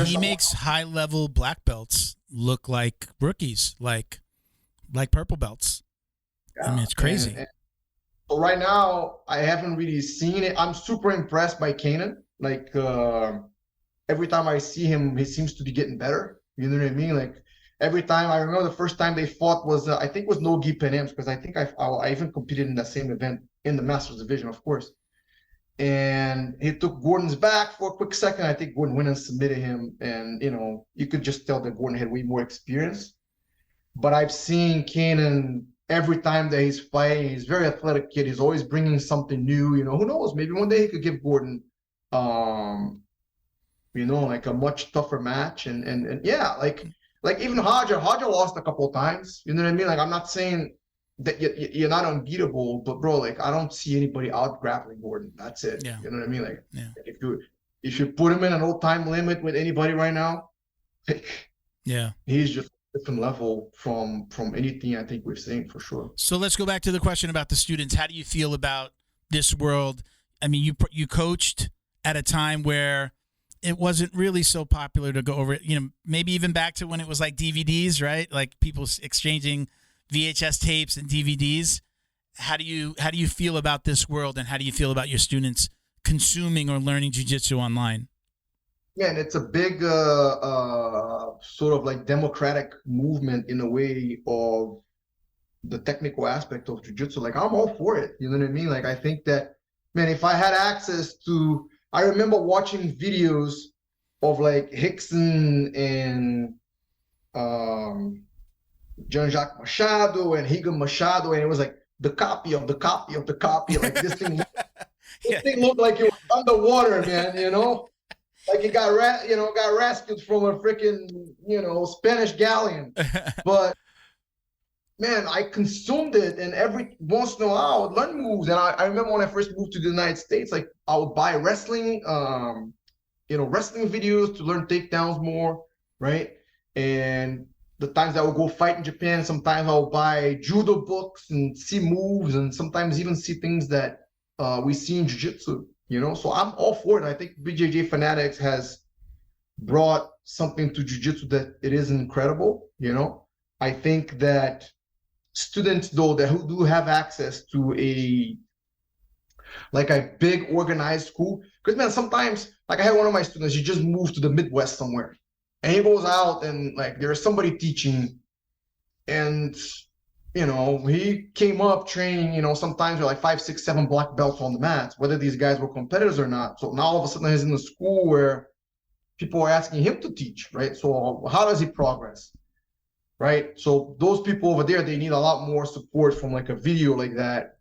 he makes high-level black belts look like rookies, like purple belts. Yeah. I mean, it's crazy. So right now, I haven't really seen it. I'm super impressed by Kanan. Like every time I see him, he seems to be getting better. You know what I mean? Like every time, I remember the first time they fought was I think it was no-gi Pan Ams, because I think I even competed in that same event in the Masters division, of course. And he took Gordon's back for a quick second. I think Gordon went and submitted him. And, you could just tell that Gordon had way more experience. But I've seen Kanan every time that he's fighting. He's a very athletic kid. He's always bringing something new. Who knows? Maybe one day he could give Gordon, like a much tougher match. And yeah, like even Hodger lost a couple of times. You know what I mean? Like, I'm not saying that you're not unbeatable, but bro, like I don't see anybody out grappling Gordon. That's it. Yeah. You know what I mean? Like, yeah. If you put him in an old time limit with anybody right now, yeah, he's just a different level from anything I think we've seen for sure. So let's go back to the question about the students. How do you feel about this world? I mean, you coached at a time where it wasn't really so popular to go over, maybe even back to when it was like DVDs, right? Like people exchanging VHS tapes and DVDs. how do you feel about this world, and how do you feel about your students consuming or learning jiu-jitsu online? Yeah, and it's a big sort of like democratic movement in a way of the technical aspect of jiu-jitsu. Like, I'm all for it. You know what I mean? Like, I think that, man, if I had access to, I remember watching videos of like Rickson and Jean-Jacques Machado and Higa Machado, and it was like the copy of the copy of the copy. Like this thing, this thing looked like it was underwater, man. You know, like it got rescued from a freaking Spanish galleon. But man, I consumed it, and every once in a while I would learn moves. And I remember when I first moved to the United States, like I would buy wrestling, wrestling videos to learn takedowns more, right? And the times I would go fight in Japan, sometimes I'll buy judo books and see moves, and sometimes even see things that we see in jiu-jitsu, So I'm all for it. I think BJJ Fanatics has brought something to jiu-jitsu that it is incredible, I think that students, though, who do have access to a big organized school, because man, sometimes, like I had one of my students, he just moved to the Midwest somewhere, and he goes out and like there's somebody teaching, and he came up training, sometimes with like 5, 6, 7 black belts on the mats, whether these guys were competitors or not. So now all of a sudden he's in the school where people are asking him to teach, right? So how does he progress? Right. So those people over there, they need a lot more support from like a video like that.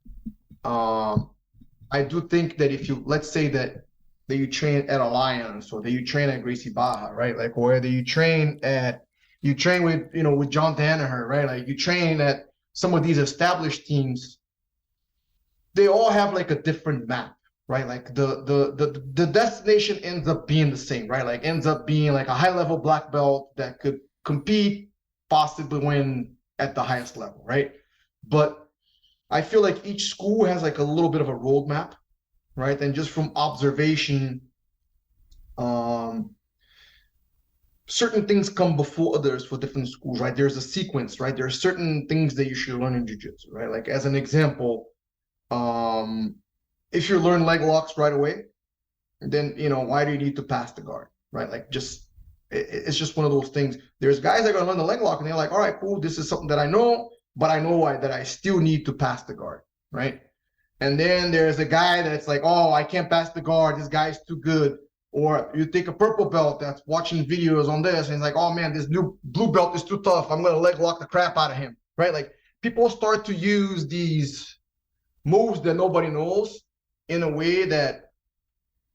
I do think that if you, let's say that you train at Alliance, or that you train at Gracie Baja, right? Like, or that you train with, with John Danaher, right? Like you train at some of these established teams, they all have like a different map, right? Like the destination ends up being the same, right? Like ends up being like a high level black belt that could compete, possibly win at the highest level, right? But I feel like each school has like a little bit of a roadmap, right? And just from observation, certain things come before others for different schools, right? There's a sequence, right? There are certain things that you should learn in jiu-jitsu, right? Like as an example, if you learn leg locks right away, then, why do you need to pass the guard, right? Like it's just one of those things. There's guys that are going to learn the leg lock and they're like, all right, cool. This is something that I know, but I know that I still need to pass the guard, right? And then there's a guy that's like, oh, I can't pass the guard. This guy's too good. Or you take a purple belt that's watching videos on this and he's like, oh man, this new blue belt is too tough. I'm going to leg lock the crap out of him, right? Like people start to use these moves that nobody knows in a way that,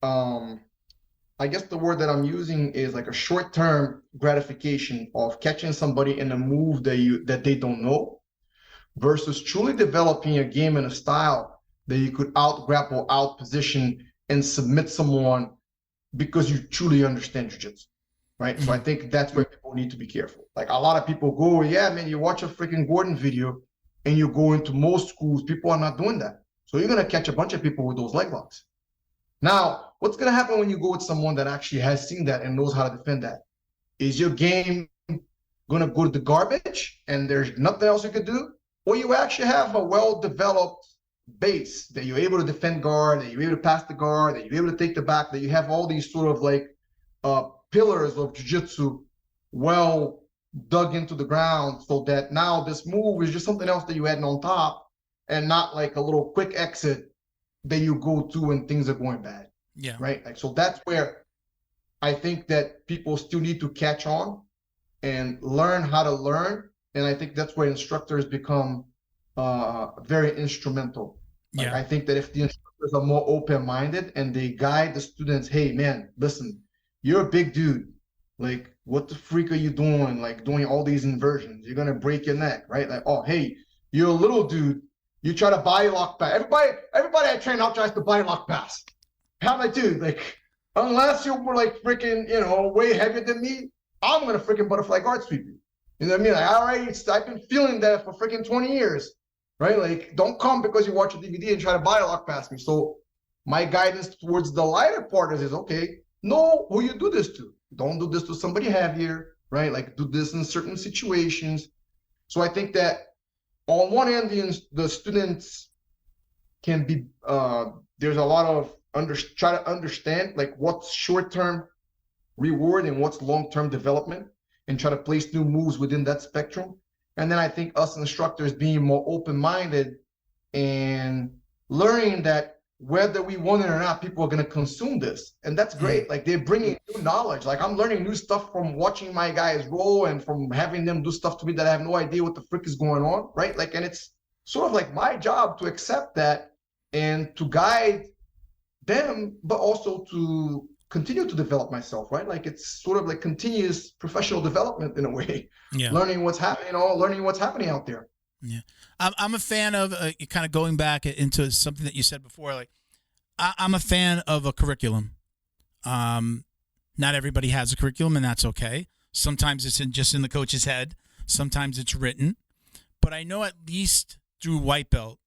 I guess the word that I'm using is like a short-term gratification of catching somebody in a move that they don't know, versus truly developing a game and a style that you could out-grapple, out-position, and submit someone because you truly understand jiu-jitsu, right? Mm-hmm. So I think that's where people need to be careful. Like a lot of people go, yeah, man, you watch a freaking Gordon video and you go into most schools, people are not doing that. So you're going to catch a bunch of people with those leg locks. Now, what's going to happen when you go with someone that actually has seen that and knows how to defend that? Is your game going to go to the garbage and there's nothing else you could do? Or you actually have a well-developed base that you're able to defend guard, that you're able to pass the guard, that you're able to take the back, that you have all these sort of like pillars of jiu-jitsu well dug into the ground, so that now this move is just something else that you add on top and not like a little quick exit that you go to when things are going bad. Yeah. Right. Like, so that's where I think that people still need to catch on and learn how to learn. And I think that's where instructors become very instrumental. Like, yeah. I think that if the instructors are more open-minded and they guide the students, hey man, listen, you're a big dude. Like, what the freak are you doing? Like doing all these inversions, you're gonna break your neck, right? Like, oh, hey, you're a little dude. You try to body lock pass. Everybody I train out tries to body lock pass. How am I, dude? Like, unless you're like freaking, way heavier than me, I'm gonna freaking butterfly guard sweep you. You know what I mean? Like, I've been feeling that for freaking 20 years, right? Like, don't come because you watch a DVD and try to body lock pass me. So my guidance towards the lighter partners is, okay, know who you do this to. Don't do this to somebody heavier, right? Like, do this in certain situations. So I think that on one end, the students can be, there's a lot of try to understand like what's short-term reward and what's long-term development, and try to place new moves within that spectrum. And then I think us instructors being more open-minded and learning that whether we want it or not, people are going to consume this. And that's great. Like, they're bringing new knowledge. Like, I'm learning new stuff from watching my guys roll and from having them do stuff to me that I have no idea what the frick is going on, right? Like, and it's sort of like my job to accept that and to guide them, but also to continue to develop myself, right? Like, it's sort of like continuous professional development in a way. Yeah. Learning what's happening, learning what's happening out there. Yeah. I'm a fan of kind of going back into something that you said before. Like, I'm a fan of a curriculum. Not everybody has a curriculum, and that's okay. Sometimes it's just in the coach's head. Sometimes it's written. But I know at least through white belt,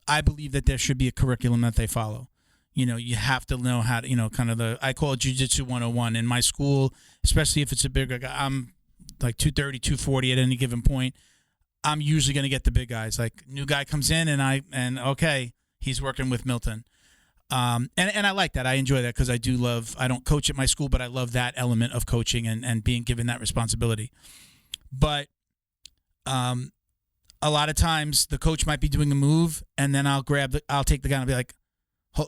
I believe that there should be a curriculum that they follow. You know, you have to know how to, kind of I call it Jiu-Jitsu 101. In my school, especially if it's a bigger guy, I'm like 230, 240 at any given point. I'm usually going to get the big guys. Like, new guy comes in and okay, he's working with Milton. And I like that. I enjoy that because I don't coach at my school, but I love that element of coaching and being given that responsibility. But a lot of times the coach might be doing a move, and then I'll take the guy and be like,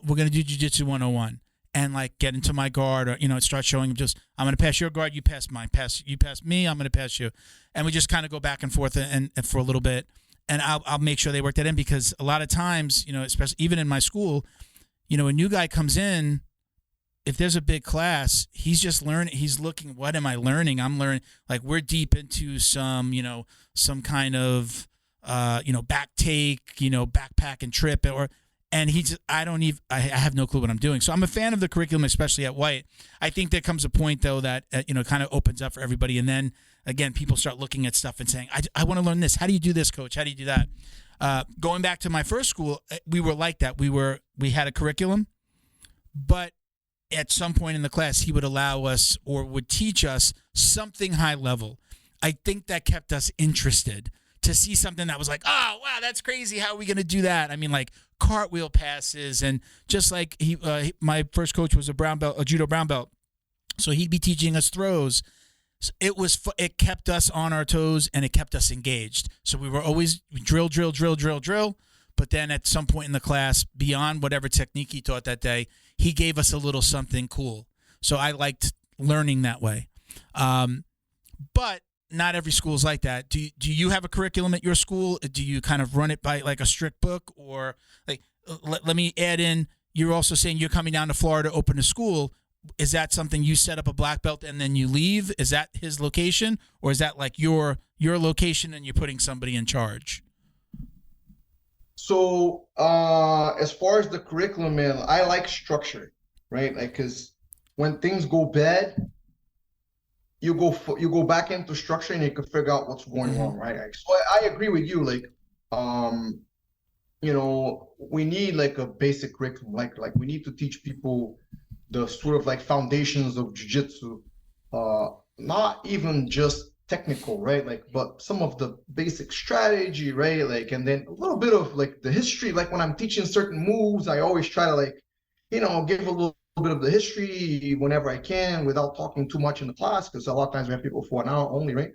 we're going to do Jiu-Jitsu 101. And like get into my guard, or start showing him I'm going to pass your guard, you pass mine, you pass me, I'm going to pass you, and we just kind of go back and forth and for a little bit, and I'll make sure they work that in, because a lot of times, especially even in my school, a new guy comes in, if there's a big class, he's just learning, he's looking, what am I learning? I'm learning, like, we're deep into some kind of back take, backpack and trip, and I have no clue what I'm doing. So I'm a fan of the curriculum, especially at White. I think there comes a point, though, that, kind of opens up for everybody. And then, again, people start looking at stuff and saying, I want to learn this. How do you do this, coach? How do you do that? Going back to my first school, we were like that. We had a curriculum, but at some point in the class, he would allow us or would teach us something high level. I think that kept us interested to see something that was like, oh, wow, that's crazy. How are we going to do that? I mean, like cartwheel passes, and just like my first coach was a judo brown belt. So he'd be teaching us throws. So it kept us on our toes, and it kept us engaged. So we were always drill. But then at some point in the class, beyond whatever technique he taught that day, he gave us a little something cool. So I liked learning that way. But not every school is like that. Do you have a curriculum at your school? Do you kind of run it by like a strict book? Or like, let me add in, you're also saying you're coming down to Florida to open a school. Is that something you set up a black belt and then you leave? Is that his location? Or is that like your location and you're putting somebody in charge? So as far as the curriculum, man, I like structure, right? Like, because when things go bad, you go back into structure and you can figure out what's going on, right? Like, so I agree with you. Like, we need like a basic curriculum. Like we need to teach people the sort of like foundations of jiu-jitsu, not even just technical, right? Like, but some of the basic strategy, right? Like, and then a little bit of like the history. Like when I'm teaching certain moves, I always try to like, give a little bit of the history whenever I can without talking too much in the class, because a lot of times we have people for an hour only, right?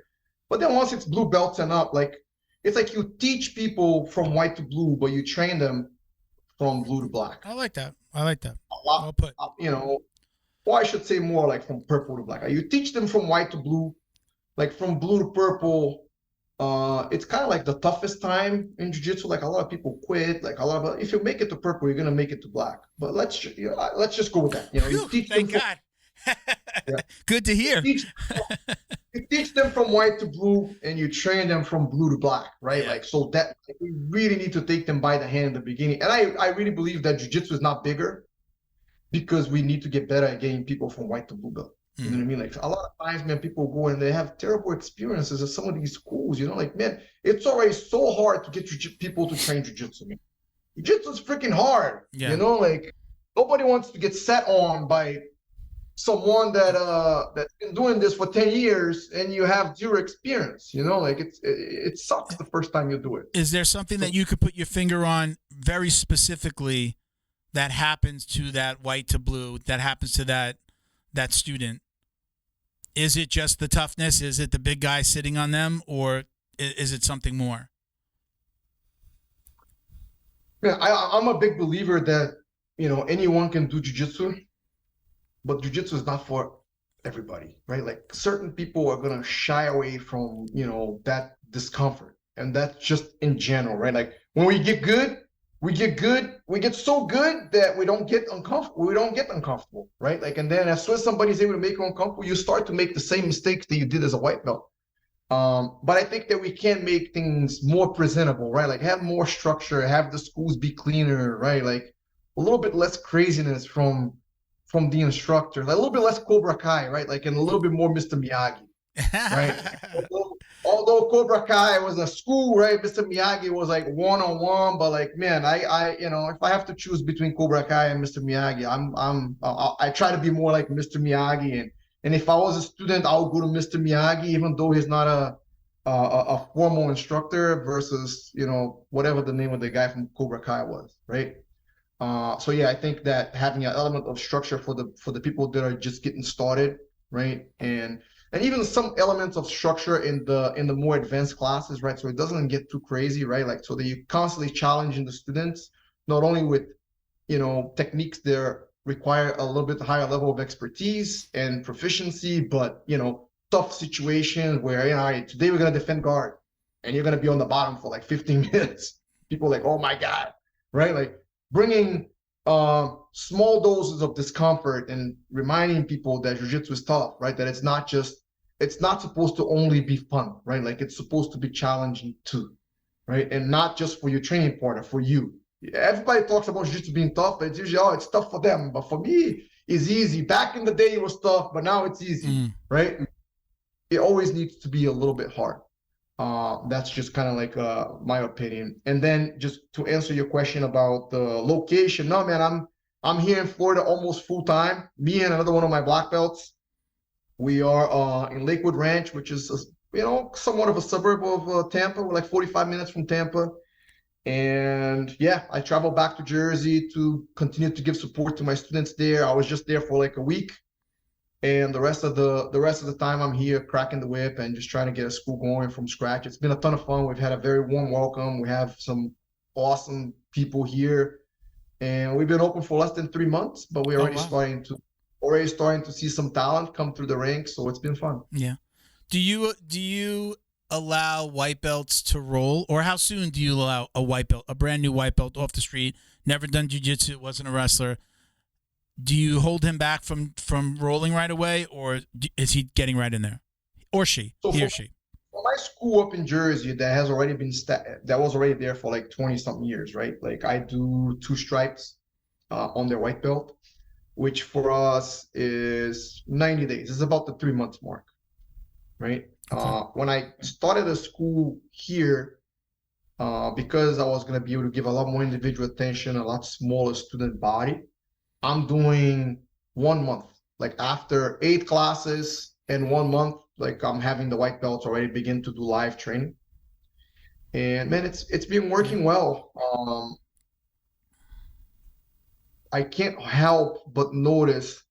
But then once it's blue belts and up, like it's like you teach people from white to blue, but you train them from blue to black. I like that. A lot, well put. Or I should say more like from purple to black. You teach them from white to blue, like from blue to purple. It's kind of like the toughest time in jiu-jitsu. Like a lot of people quit. Like if you make it to purple, you're gonna make it to black. But let's just go with that. You teach Thank God. Yeah. Good to hear. You teach them from white to blue, and you train them from blue to black, right? Yeah. Like, so that we really need to take them by the hand in the beginning. And I really believe that jiu-jitsu is not bigger because we need to get better at getting people from white to blue belt. You know what I mean? Like a lot of times, man, people go and they have terrible experiences at some of these schools. Like, man, it's already so hard to get people to train jiu-jitsu. Jiu-jitsu is freaking hard. Yeah. Like nobody wants to get set on by someone that's been doing this for 10 years and you have zero experience. Like it sucks the first time you do it. Is there something that you could put your finger on very specifically that happens to that white to blue, that happens to that student? Is it just the toughness? Is it the big guy sitting on them, or is it something more? Yeah, I'm a big believer that, anyone can do jiu-jitsu, but jiu-jitsu is not for everybody, right? Like certain people are going to shy away from, that discomfort. And that's just in general, right? Like when we get good, we get so good that we don't get uncomfortable, right? Like, and then as soon as somebody's able to make you uncomfortable, you start to make the same mistakes that you did as a white belt. But I think that we can make things more presentable, right? Like have more structure, have the schools be cleaner, right? Like a little bit less craziness from the instructor, like a little bit less Cobra Kai, right? Like, and a little bit more Mr. Miyagi, right? Although Cobra Kai was a school, right? Mr. Miyagi was like one-on-one, but like, man, I if I have to choose between Cobra Kai and Mr. Miyagi, I try to be more like Mr. Miyagi, and if I was a student, I would go to Mr. Miyagi, even though he's not a formal instructor versus, whatever the name of the guy from Cobra Kai was, right? So yeah, I think that having an element of structure for the people that are just getting started, right? And even some elements of structure in the more advanced classes, right? So it doesn't get too crazy, right? Like, so that you're constantly challenging the students, not only with, techniques that require a little bit higher level of expertise and proficiency, but, tough situations where, today we're going to defend guard and you're going to be on the bottom for like 15 minutes. People are like, oh my God, right? Like bringing small doses of discomfort and reminding people that jiu-jitsu is tough, right? That it's not supposed to only be fun, right? Like it's supposed to be challenging too, right? And not just for your training partner, for you. Everybody talks about jiu-jitsu being tough, but it's usually, it's tough for them. But for me, it's easy. Back in the day, it was tough, but now it's easy, right? It always needs to be a little bit hard. That's just kind of like my opinion. And then just to answer your question about the location, no, man, I'm here in Florida almost full time. Me and another one of my black belts. We are in Lakewood Ranch, which is somewhat of a suburb of Tampa. We're like 45 minutes from Tampa. And yeah, I travel back to Jersey to continue to give support to my students there. I was just there for like a week. And the rest of the time I'm here cracking the whip and just trying to get a school going from scratch. It's been a ton of fun. We've had a very warm welcome. We have some awesome people here, and we've been open for less than 3 months, but we're already starting to see some talent come through the ranks. So it's been fun. Yeah. Do you allow white belts to roll, or how soon do you allow a brand new white belt off the street, never done jiu-jitsu, wasn't a wrestler? Do you hold him back from rolling right away, or is he getting right in there, or she, he or she? For my school up in Jersey, that has already been that was already there for like 20-something years, right? Like I do 2 stripes on their white belt, which for us is 90 days. It's about the 3 months mark, right? Okay. When I started a school here, because I was going to be able to give a lot more individual attention, a lot smaller student body, I'm doing 1 month, like after 8 classes and 1 month, like I'm having the white belts already begin to do live training. And man, it's been working well. I can't help but notice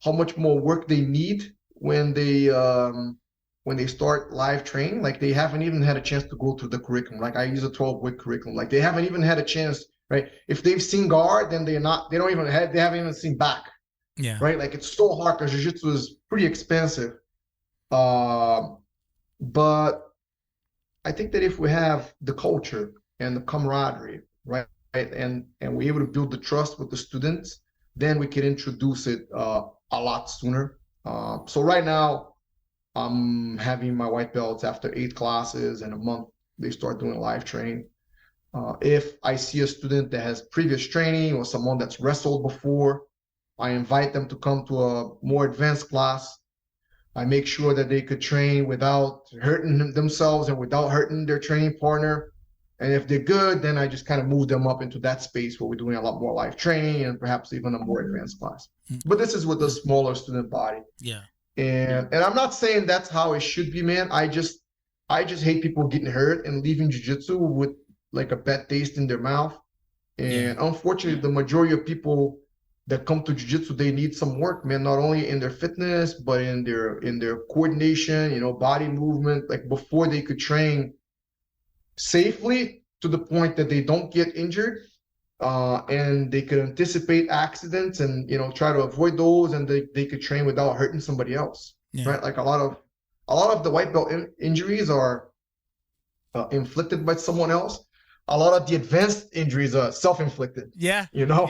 how much more work they need when they start live training. Like they haven't even had a chance to go through the curriculum. Like I use a 12-week curriculum. Like they haven't even had a chance. Right. If they've seen guard, then they haven't even seen back. Yeah. Right. Like it's so hard because jiu-jitsu is pretty expensive. But I think that if we have the culture and the camaraderie, right, and we're able to build the trust with the students, then we can introduce it a lot sooner. So right now, I'm having my white belts after 8 classes and a month. They start doing live training. If I see a student that has previous training or someone that's wrestled before, I invite them to come to a more advanced class. I make sure that they could train without hurting themselves and without hurting their training partner. And if they're good, then I just kind of move them up into that space where we're doing a lot more live training and perhaps even a more advanced class. But this is with a smaller student body. Yeah. And I'm not saying that's how it should be, man. I just hate people getting hurt and leaving jiu-jitsu with like a bad taste in their mouth. And unfortunately, the majority of people that come to jiu-jitsu, they need some work, man, not only in their fitness, but in their coordination, you know, body movement, like before they could train safely to the point that they don't get injured, and they could anticipate accidents and, you know, try to avoid those, and they could train without hurting somebody else, right? Like a lot of the white belt injuries are inflicted by someone else. A lot of the advanced injuries are self-inflicted. Yeah. You know,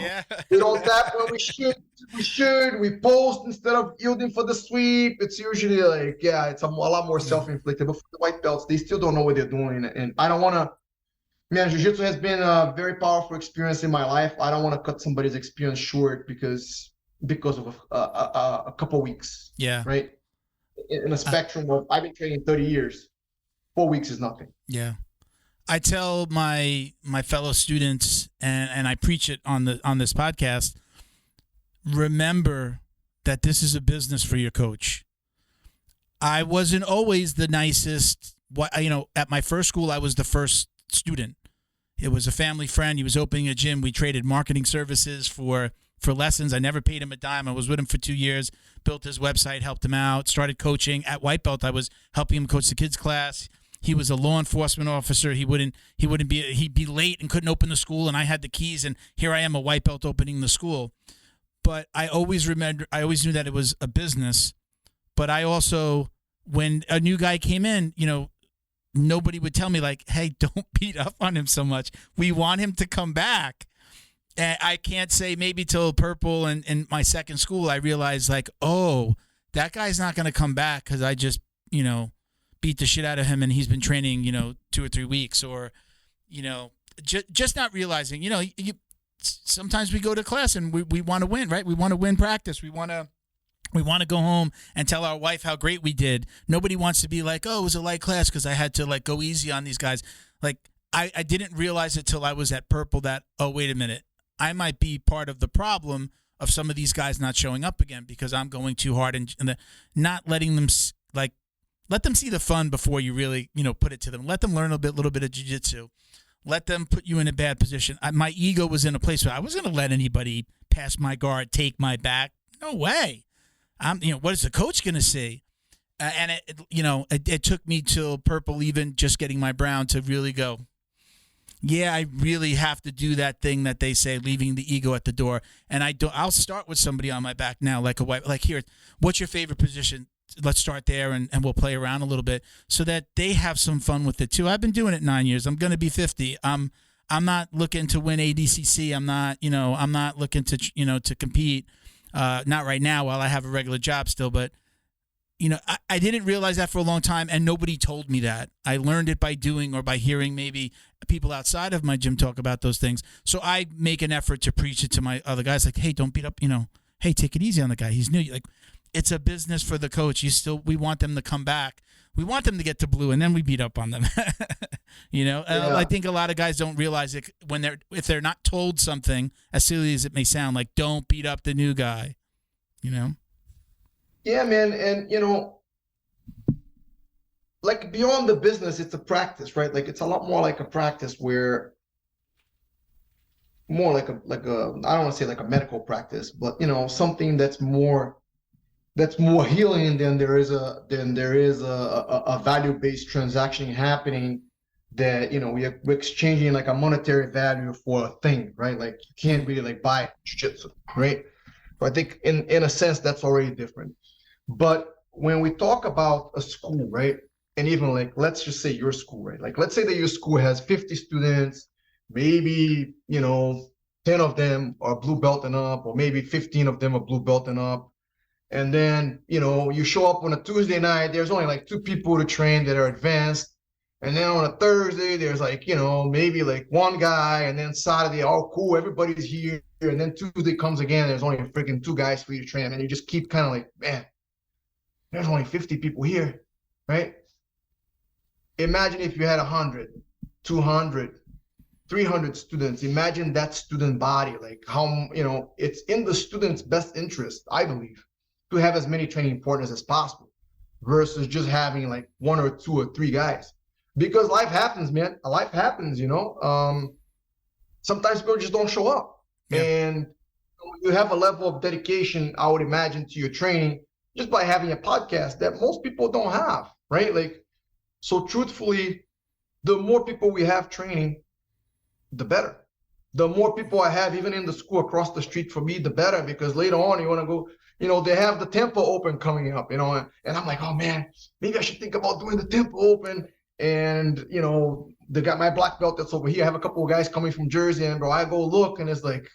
we don't tap when we should, we post instead of yielding for the sweep. It's usually like, it's a lot more self-inflicted. But for the white belts, they still don't know what they're doing. And I don't want to, man, jiu-jitsu has been a very powerful experience in my life. I don't want to cut somebody's experience short because of a couple weeks. Yeah. Right. In a spectrum of, I've been training 30 years. 4 weeks is nothing. Yeah. I tell my fellow students, and I preach it on this podcast, remember that this is a business for your coach. I wasn't always the nicest. At my first school, I was the first student. It was a family friend. He was opening a gym. We traded marketing services for lessons. I never paid him a dime. I was with him for 2 years, built his website, helped him out, started coaching. At white belt, I was helping him coach the kids' class. He was a law enforcement officer. He'd be late and couldn't open the school, and I had the keys, and here I am, a white belt opening the school. But I always knew that it was a business. But I also, when a new guy came in, you know, nobody would tell me like, hey, don't beat up on him so much. We want him to come back. And I can't say maybe till purple and in my second school, I realized like, oh, that guy's not going to come back because I just, you know, beat the shit out of him and he's been training, you know, 2 or 3 weeks, or, you know, just not realizing, you know, sometimes we go to class and we want to win, right? We want to win practice. We want to go home and tell our wife how great we did. Nobody wants to be like, oh, it was a light class because I had to like go easy on these guys. Like I didn't realize it till I was at purple that, oh, wait a minute, I might be part of the problem of some of these guys not showing up again because I'm going too hard and not letting them like, let them see the fun before you really, you know, put it to them. Let them learn a little bit of jiu-jitsu. Let them put you in a bad position. My ego was in a place where I wasn't going to let anybody pass my guard, take my back. No way. What is the coach going to see? And it took me till purple, even just getting my brown, to really go, yeah, I really have to do that thing that they say, leaving the ego at the door. And I'll start with somebody on my back now, like a white, like, here, what's your favorite position? Let's start there and we'll play around a little bit so that they have some fun with it too. I've been doing it 9 years. I'm going to be 50. I'm not looking to win ADCC. I'm not looking to, to compete. Not right now while I have a regular job still, but I didn't realize that for a long time, and nobody told me that. I learned it by doing or by hearing maybe people outside of my gym talk about those things. So I make an effort to preach it to my other guys, like, hey, don't beat up, hey, take it easy on the guy. He's new. Like, it's a business for the coach. We want them to come back. We want them to get to blue, and then we beat up on them. Yeah. I think a lot of guys don't realize it if they're not told something, as silly as it may sound, like, don't beat up the new guy. Yeah, man, and like, beyond the business, it's a practice, right? Like, it's a lot more like a practice where more like a I don't want to say like a medical practice, but something that's more healing than there is a value-based transaction happening, that we're exchanging like a monetary value for a thing, right? Like, you can't really like buy jiu-jitsu, right? So I think in a sense that's already different. But when we talk about a school, right, and even like, let's just say your school, right? Like, let's say that your school has 50 students, maybe 10 of them are blue belt and up, or maybe 15 of them are blue belt and up. And then, you show up on a Tuesday night, there's only like 2 people to train that are advanced. And then on a Thursday, there's like, maybe like 1 guy. And then Saturday, oh, cool, everybody's here. And then Tuesday comes again, there's only freaking 2 guys for you to train. And you just keep kind of like, man, there's only 50 people here, right? Imagine if you had 100, 200, 300 students. Imagine that student body, like how, it's in the student's best interest, I believe, to have as many training partners as possible versus just having like 1 or 2 or 3 guys. Because life happens, man. Life happens, sometimes people just don't show up. Yeah. And you have a level of dedication, I would imagine, to your training just by having a podcast that most people don't have, right? Like, so truthfully, the more people we have training, the better. The more people I have, even in the school across the street for me, the better, because later on you want to go, they have the Temple Open coming up, and I'm like, oh man, maybe I should think about doing the Temple Open. And, they got my black belt that's over here. I have a couple of guys coming from Jersey, and bro, I go look, and it's like,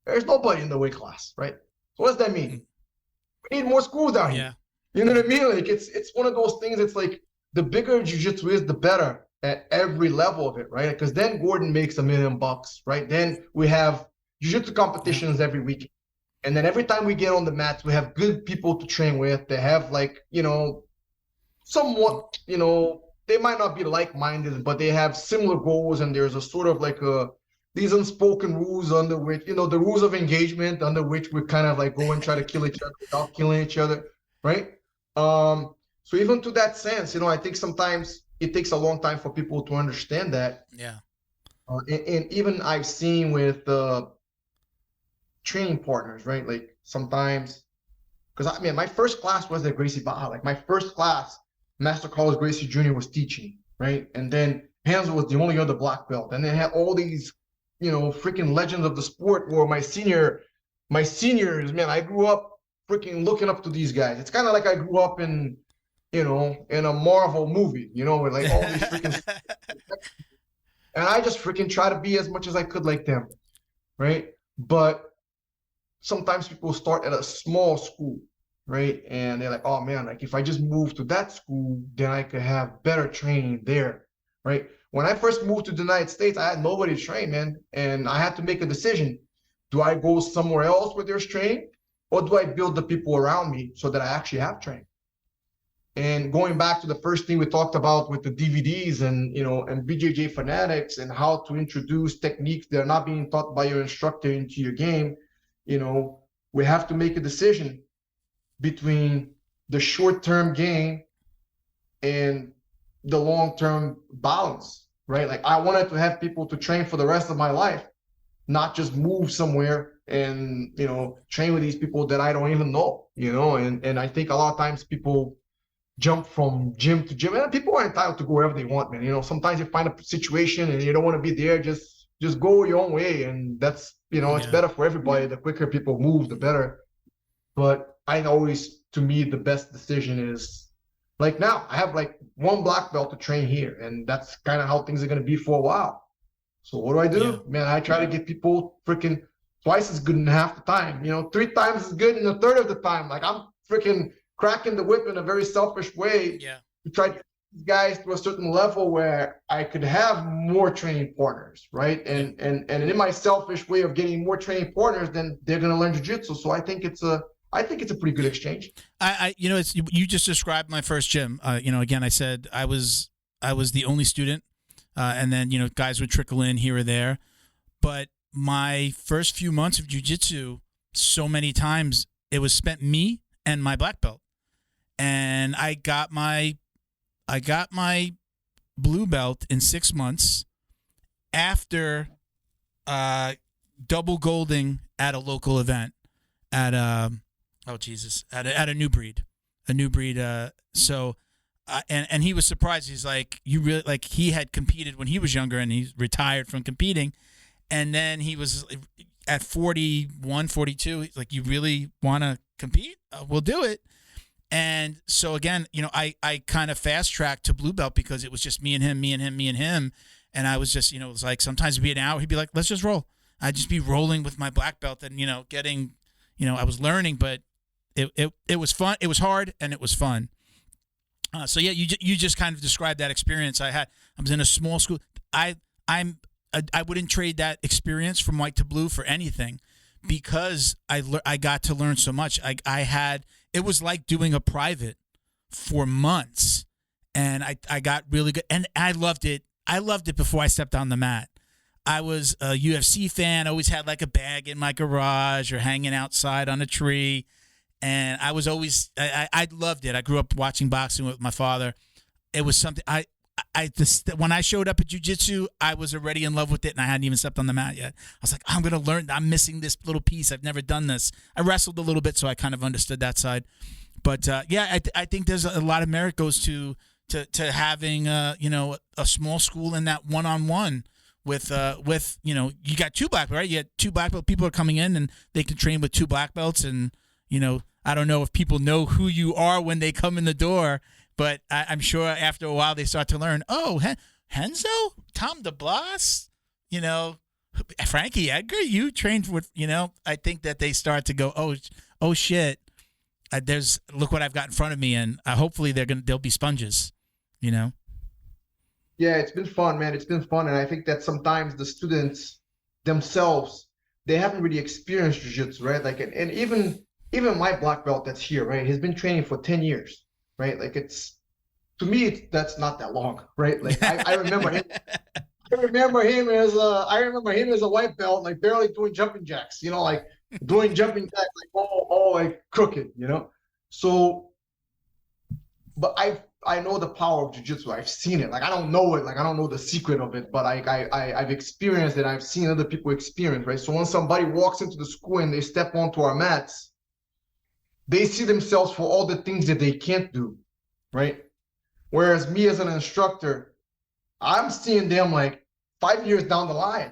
there's nobody in the weight class, right? So what does that mean? We need more schools down here. You know what I mean? Like, it's one of those things. It's like, the bigger jiu-jitsu is, the better at every level of it, right? Because then Gordon makes $1 million, right? Then we have jiu-jitsu competitions every week. And then every time we get on the mats, we have good people to train with. They have somewhat, they might not be like-minded, but they have similar goals. And there's a sort of like these unspoken rules under which, the rules of engagement under which we kind of like go and try to kill each other without killing each other, right? So even to that sense, I think sometimes it takes a long time for people to understand that. Yeah. And even I've seen with training partners, right? Like sometimes, because my first class was at Gracie Baja. Like my first class, Master Carlos Gracie Jr. was teaching, right? And then Renzo was the only other black belt. And they had all these, freaking legends of the sport where my seniors, man, I grew up freaking looking up to these guys. It's kind of like I grew up in a Marvel movie, with like all these freaking and I just freaking try to be as much as I could like them, right? But sometimes people start at a small school, right? And they're like, oh man, like if I just move to that school, then I could have better training there, right? When I first moved to the United States, I had nobody to train, man. And I had to make a decision. Do I go somewhere else where there's training, or do I build the people around me so that I actually have training? And going back to the first thing we talked about with the DVDs and BJJ fanatics and how to introduce techniques that are not being taught by your instructor into your game, we have to make a decision between the short-term gain and the long-term balance, right? Like I wanted to have people to train for the rest of my life, not just move somewhere and, train with these people that I don't even know, and I think a lot of times people jump from gym to gym, and people are entitled to go wherever they want, man. Sometimes you find a situation and you don't want to be there, just go your own way. And that's, it's better for everybody. The quicker people move, the better. But to me, the best decision is like now I have like one black belt to train here, and that's kind of how things are going to be for a while. So what do? Yeah. Man, I try to get people freaking twice as good in half the time, 3 times as good in a third of the time. Like I'm freaking cracking the whip in a very selfish way to try to get these guys to a certain level where I could have more training partners, right? And in my selfish way of getting more training partners, then they're going to learn jiu-jitsu. So I think it's a pretty good exchange. You just described my first gym. Again, I said I was the only student, and then guys would trickle in here or there. But my first few months of jiu-jitsu, so many times it was spent me and my black belt. And I got my blue belt in 6 months after double golding at a local event at a new breed. And he was surprised. He's like, you really, like, he had competed when he was younger and he's retired from competing. And then he was at 41, 42. He's like, you really want to compete? We'll do it. And so again, I kind of fast tracked to blue belt because it was just me and him. And I was just, it was like sometimes it'd be an hour. He'd be like, let's just roll. I'd just be rolling with my black belt and, getting, I was learning, but it was fun. It was hard and it was fun. So yeah, you just kind of described that experience I had. I was in a small school. I wouldn't trade that experience from white to blue for anything because I got to learn so much. It was like doing a private for months, and I got really good, and I loved it. I loved it before I stepped on the mat. I was a UFC fan, always had like a bag in my garage or hanging outside on a tree, and I was always, I loved it. I grew up watching boxing with my father. It was something, when I showed up at jiu-jitsu, I was already in love with it, and I hadn't even stepped on the mat yet. I was like, I'm going to learn. I'm missing this little piece. I've never done this. I wrestled a little bit, so I kind of understood that side. But I think there's a lot of merit goes to having a small school and that one-on-one with you got 2 black belts, right? You got 2 black belt people are coming in, and they can train with 2 black belts, and I don't know if people know who you are when they come in the door. But I'm sure after a while they start to learn, Renzo, Tom DeBlas, Frankie Edgar, you trained with, I think that they start to go, oh shit, look what I've got in front of me, and hopefully they'll be sponges, Yeah, it's been fun, man. It's been fun, and I think that sometimes the students themselves, they haven't really experienced jiu-jitsu, right? Like, and even my black belt that's here, right? He's been training for 10 years. Right, like to me, that's not that long, right? Like I remember him. I remember him as a white belt, like barely doing jumping jacks, like doing jumping jacks, like all like crooked, So, but I know the power of jiu-jitsu. I've seen it. Like I don't know it. Like I don't know the secret of it, but I've experienced it. I've seen other people experience, right? So when somebody walks into the school and they step onto our mats, they see themselves for all the things that they can't do, right? Whereas me as an instructor, I'm seeing them like 5 years down the line.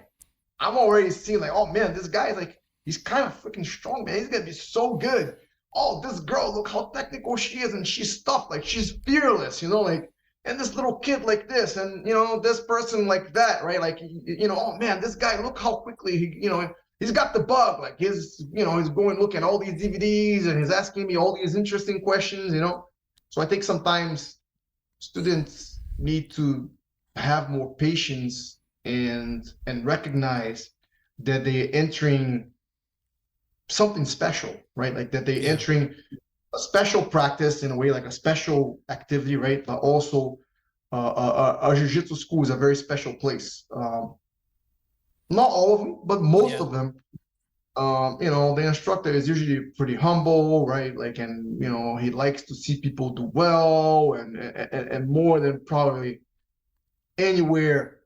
I'm already seeing like, oh man, this guy's like, he's kind of freaking strong, man. He's gonna be so good. Oh, this girl, look how technical she is, and she's tough, like she's fearless, like, and this little kid like this, and this person like that, right? Like, oh man, this guy, look how quickly he, he's got the bug, like he's going looking at all these DVDs and he's asking me all these interesting questions, So I think sometimes students need to have more patience and recognize that they're entering something special, right? Like that they're entering a special practice in a way, like a special activity, right? But also a jiu-jitsu school is a very special place. Not all of them, but most of them. The instructor is usually pretty humble, right? Like, and he likes to see people do well, and more than probably anywhere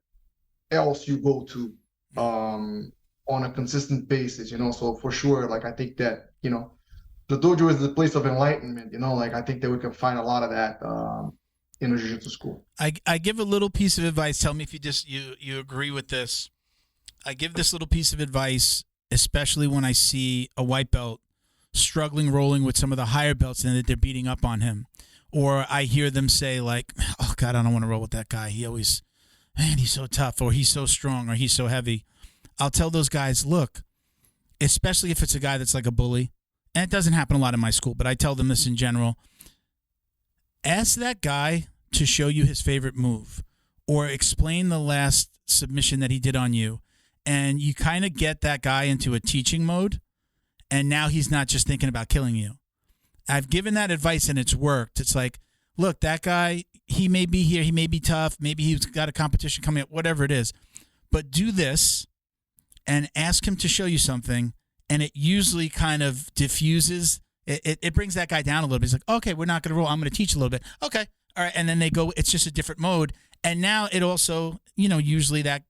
else you go to, on a consistent basis. So for sure, like I think that the dojo is the place of enlightenment. Like I think that we can find a lot of that in a jiu-jitsu school. I give a little piece of advice. Tell me if you agree with this. I give this little piece of advice, especially when I see a white belt struggling, rolling with some of the higher belts and that they're beating up on him. Or I hear them say like, oh God, I don't want to roll with that guy. He's so tough, or he's so strong, or he's so heavy. I'll tell those guys, look, especially if it's a guy that's like a bully, and it doesn't happen a lot in my school, but I tell them this in general. Ask that guy to show you his favorite move, or explain the last submission that he did on you. And you kind of get that guy into a teaching mode, and now he's not just thinking about killing you. I've given that advice, and it's worked. It's like, look, that guy, he may be here, he may be tough, maybe he's got a competition coming up, whatever it is. But do this and ask him to show you something, and it usually kind of diffuses. It brings that guy down a little bit. He's like, okay, we're not going to roll. I'm going to teach a little bit. Okay, all right. And then they go, it's just a different mode. And now it also, usually that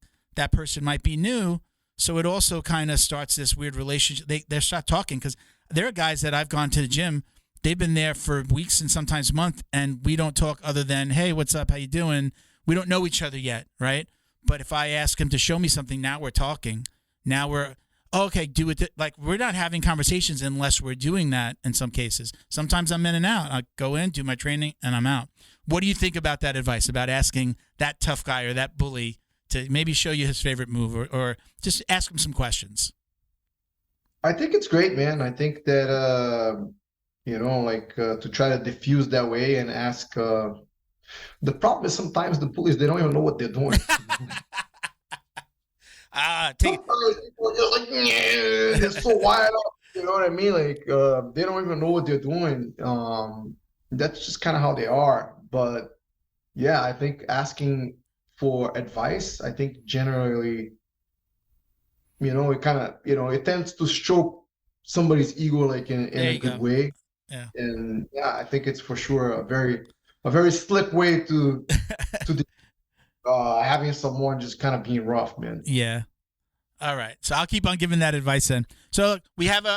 person might be new, so it also kind of starts this weird relationship. They start talking, because there are guys that I've gone to the gym, they've been there for weeks and sometimes months, and we don't talk other than, hey, what's up, how you doing? We don't know each other yet, right? But if I ask him to show me something, now we're talking. Now we're, okay, do it. Like, we're not having conversations unless we're doing that in some cases. Sometimes I'm in and out. I go in, do my training, and I'm out. What do you think about that advice, about asking that tough guy or that bully to maybe show you his favorite move, or just ask him some questions? I think it's great, man. I think that, to try to diffuse that way and ask, the problem is sometimes the bullies, they don't even know what they're doing. They're so wired up, you know what I mean? Like, they don't even know what they're doing. That's just kind of how they are. But yeah, I think asking for advice, I think generally, it kind of, it tends to stroke somebody's ego, like in a good way. Yeah. And yeah, I think it's for sure a very slick way to having someone just kind of being rough, man. Yeah. All right. So I'll keep on giving that advice then. So we have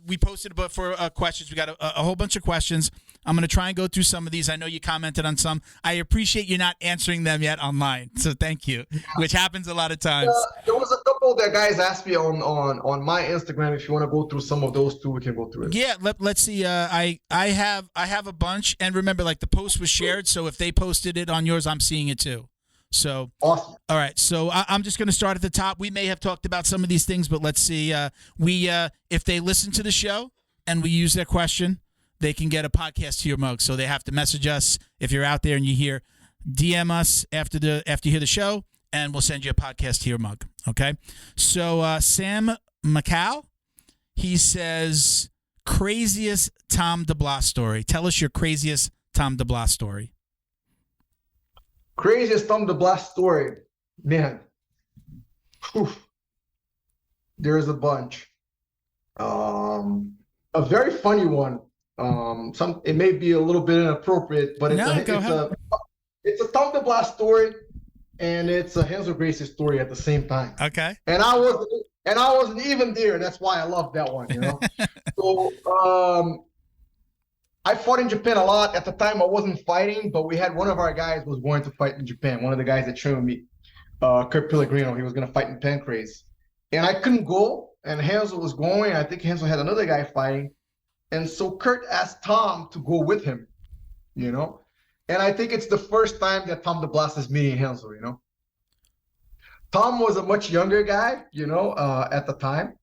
we posted about for questions. We got a whole bunch of questions. I'm going to try and go through some of these. I know you commented on some. I appreciate you not answering them yet online. So thank you, which happens a lot of times. There was a couple that guys asked me on my Instagram. If you want to go through some of those too, we can go through it. Yeah. Let's see. I have a bunch. And remember, like the post was shared. So if they posted it on yours, I'm seeing it too. So, awesome. All right. So I'm just going to start at the top. We may have talked about some of these things, but let's see. If they listen to the show and we use their question, they can get a podcast to your mug. So they have to message us if you're out there and you hear, DM us after you hear the show, and we'll send you a podcast to your mug. Okay. So Sam Macau, he says, craziest Tom DeBlas story. Tell us your craziest Tom DeBlas story. Craziest Tom DeBlas story, man. Whew. There's a bunch. A very funny one. It may be a little bit inappropriate, but it's a Tom DeBlas story, and it's a Renzo Gracie story at the same time. Okay. And I wasn't even there. That's why I love that one. You know. So I fought in Japan a lot. At the time, I wasn't fighting, but we had one of our guys was going to fight in Japan. One of the guys that trained with me, Kurt Pellegrino, he was going to fight in Pancrase. And I couldn't go, and Renzo was going. I think Renzo had another guy fighting. And so Kurt asked Tom to go with him, you know. And I think it's the first time that Tom DeBlas is meeting Renzo, you know. Tom was a much younger guy, you know, at the time.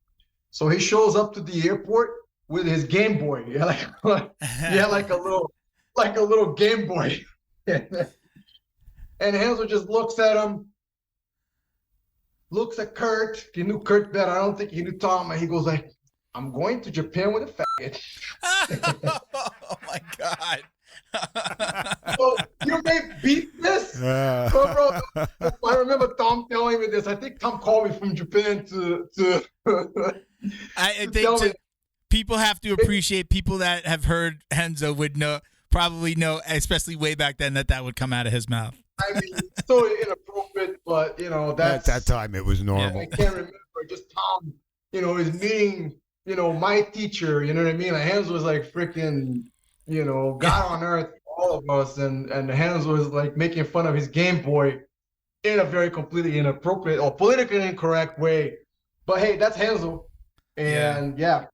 So he shows up to the airport with his Game Boy. Yeah, like a little Game Boy. And Renzo just looks at him, looks at Kurt. He knew Kurt better. I don't think he knew Tom. And he goes like, I'm going to Japan with a faggot. Oh my God. So you may beat this? So, bro, I remember Tom telling me this. I think Tom called me from Japan to I think people have to appreciate, people that have heard Renzo would probably know, especially way back then, that would come out of his mouth. I mean, it's so inappropriate, but, you know, at that time it was normal. I can't remember. Just Tom, you know, is meeting, you know, my teacher, you know what I mean? Like, Renzo was like freaking, you know, God on earth, all of us, and Renzo was like making fun of his Game Boy in a very completely inappropriate or politically incorrect way. But hey, that's Renzo. And yeah.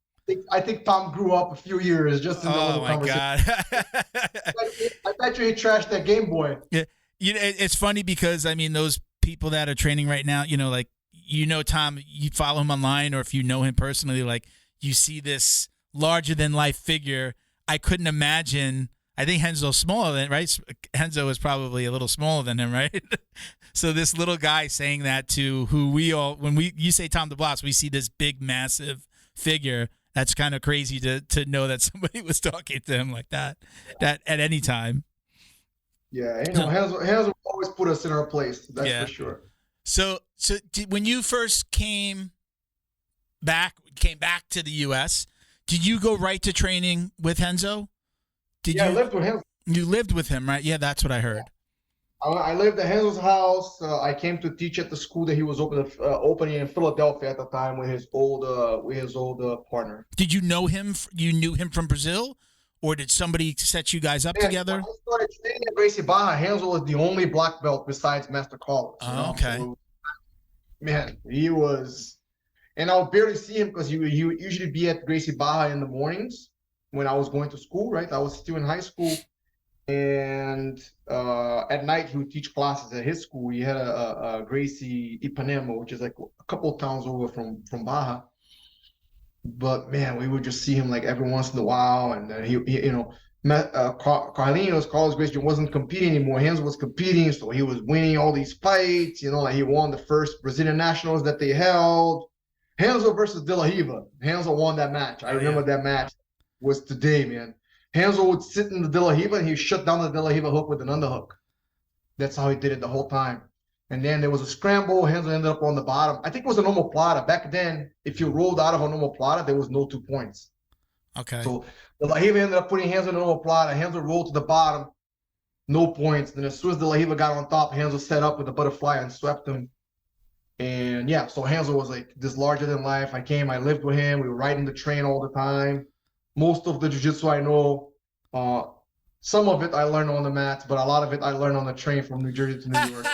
I think Tom grew up a few years just in the little conversation. God. I bet you he trashed that Game Boy. Yeah, you know, it's funny because I mean, those people that are training right now, you know, like, you know, Tom, you follow him online, or if you know him personally, like, you see this larger than life figure. I couldn't imagine. I think Renzo's smaller than, right? Renzo is probably a little smaller than him, right? So this little guy saying that to who when you say Tom DeBlas, we see this big, massive figure. That's kind of crazy to know that somebody was talking to him like that at any time. Yeah, you know, Renzo always put us in our place. That's for sure. So when you first came back to the U.S., did you go right to training with Renzo? I lived with him. You lived with him, right? Yeah, that's what I heard. I lived at Renzo's house. I came to teach at the school that he was opening in Philadelphia at the time with his old partner. Did you know him? You knew him from Brazil, or did somebody set you guys up together? When I started training at Gracie Barra, Renzo was the only black belt besides Master Carlos. Oh, okay. So, man, he was, and I would barely see him because he would usually be at Gracie Barra in the mornings when I was going to school. Right, I was still in high school. And at night he would teach classes at his school. He had a Gracie Ipanema, which is like a couple of towns over from Baja. But man, we would just see him like every once in a while. And then he you know, Carlos Gracie wasn't competing anymore. Renzo was competing, so he was winning all these fights. You know, like he won the first Brazilian nationals that they held. Renzo versus De La Riva. Renzo won that match. I remember that match was today, man. Renzo would sit in the De La Riva and he shut down the De La Riva hook with an underhook. That's how he did it the whole time. And then there was a scramble. Renzo ended up on the bottom. I think it was a normal plata. Back then, if you rolled out of a normal plata, there was no 2 points. Okay. So De La Riva ended up putting Renzo in a normal plata. Renzo rolled to the bottom, no points. Then as soon as De La Riva got on top, Renzo set up with a butterfly and swept him. And yeah, so Renzo was like this larger than life. I lived with him. We were riding the train all the time. Most of the jiu-jitsu I know, some of it I learned on the mats, but a lot of it I learned on the train from New Jersey to New York.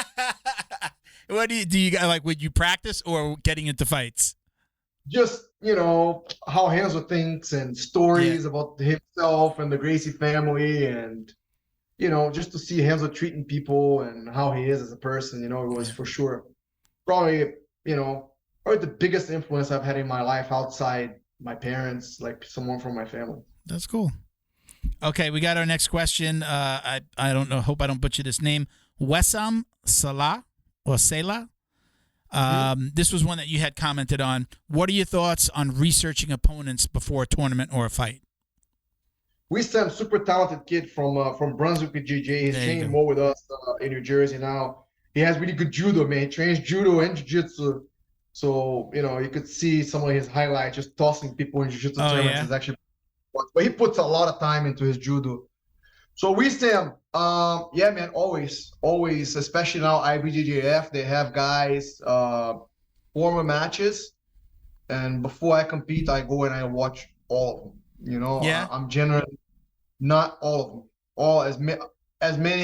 What do you like? Would you practice or getting into fights? Just, how Renzo thinks and stories about himself and the Gracie family, and, just to see Renzo treating people and how he is as a person, it was for sure probably the biggest influence I've had in my life outside my parents, like someone from my family. That's cool. Okay, we got our next question. I don't know. Hope I don't butcher this name. Wessam Salah or Selah. This was one that you had commented on. What are your thoughts on researching opponents before a tournament or a fight? Wessam, super talented kid from Brunswick with JJ. He's training more with us in New Jersey now. He has really good judo, man. He trains judo and jiu-jitsu. So, you could see some of his highlights, just tossing people in jiu-jitsu tournaments is actually, but he puts a lot of time into his judo. So Wessam, yeah, man, always, especially now IBJJF, they have guys former matches, and before I compete, I go and I watch all of them. I'm generally not all of them, all as many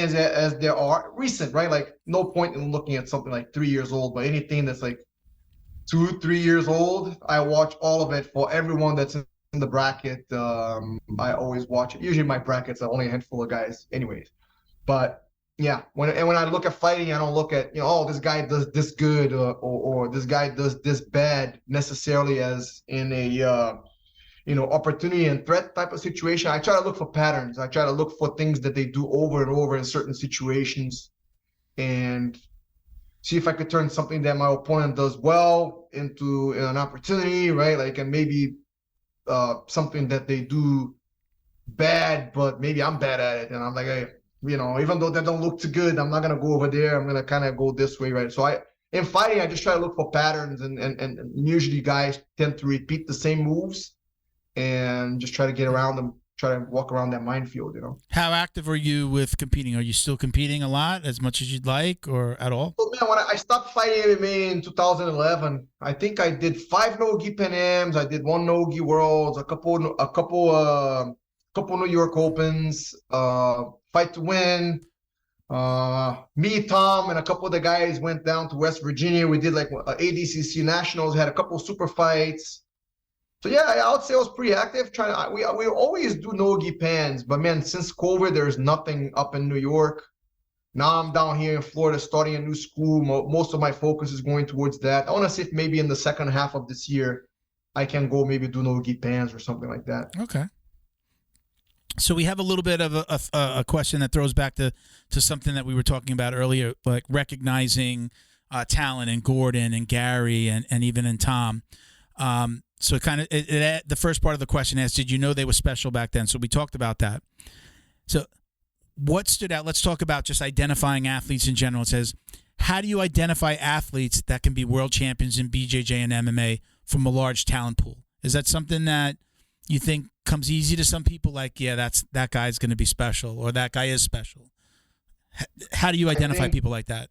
as there are recent, right? Like no point in looking at something like 3 years old, but anything that's like 2-3 years old, I watch all of it for everyone that's in the bracket. I always watch it. Usually my brackets are only a handful of guys anyways. But yeah, when I look at fighting, I don't look at, this guy does this good or this guy does this bad necessarily as in a, opportunity and threat type of situation. I try to look for patterns. I try to look for things that they do over and over in certain situations and see if I could turn something that my opponent does well into an opportunity, right? Like, and maybe something that they do bad, but maybe I'm bad at it. And I'm like, hey, even though that don't look too good, I'm not going to go over there. I'm going to kind of go this way, right? So in fighting, I just try to look for patterns and usually guys tend to repeat the same moves and just try to get around them, try to walk around that minefield, How active are you with competing? Are you still competing a lot, as much as you'd like, or at all? Well, man, when I stopped fighting MMA in 2011, I think I did 5 no-gi Pan Ams, I did 1 no-gi Worlds, a couple New York Opens, Fight to Win. Me, Tom, and a couple of the guys went down to West Virginia. We did like ADCC Nationals, had a couple of super fights. So yeah, I would say I was pretty active. We always do no-gi pans, but man, since COVID, there's nothing up in New York. Now I'm down here in Florida starting a new school. Most of my focus is going towards that. I want to see if maybe in the second half of this year, I can go maybe do no-gi pans or something like that. Okay. So we have a little bit of a question that throws back to something that we were talking about earlier, like recognizing talent in Gordon and Gary and even in Tom. So the first part of the question is, did you know they were special back then? So we talked about that. So what stood out? Let's talk about just identifying athletes in general. It says, how do you identify athletes that can be world champions in BJJ and MMA from a large talent pool? Is that something that you think comes easy to some people? Like, yeah, that guy's going to be special, or that guy is special. How do you identify people like that?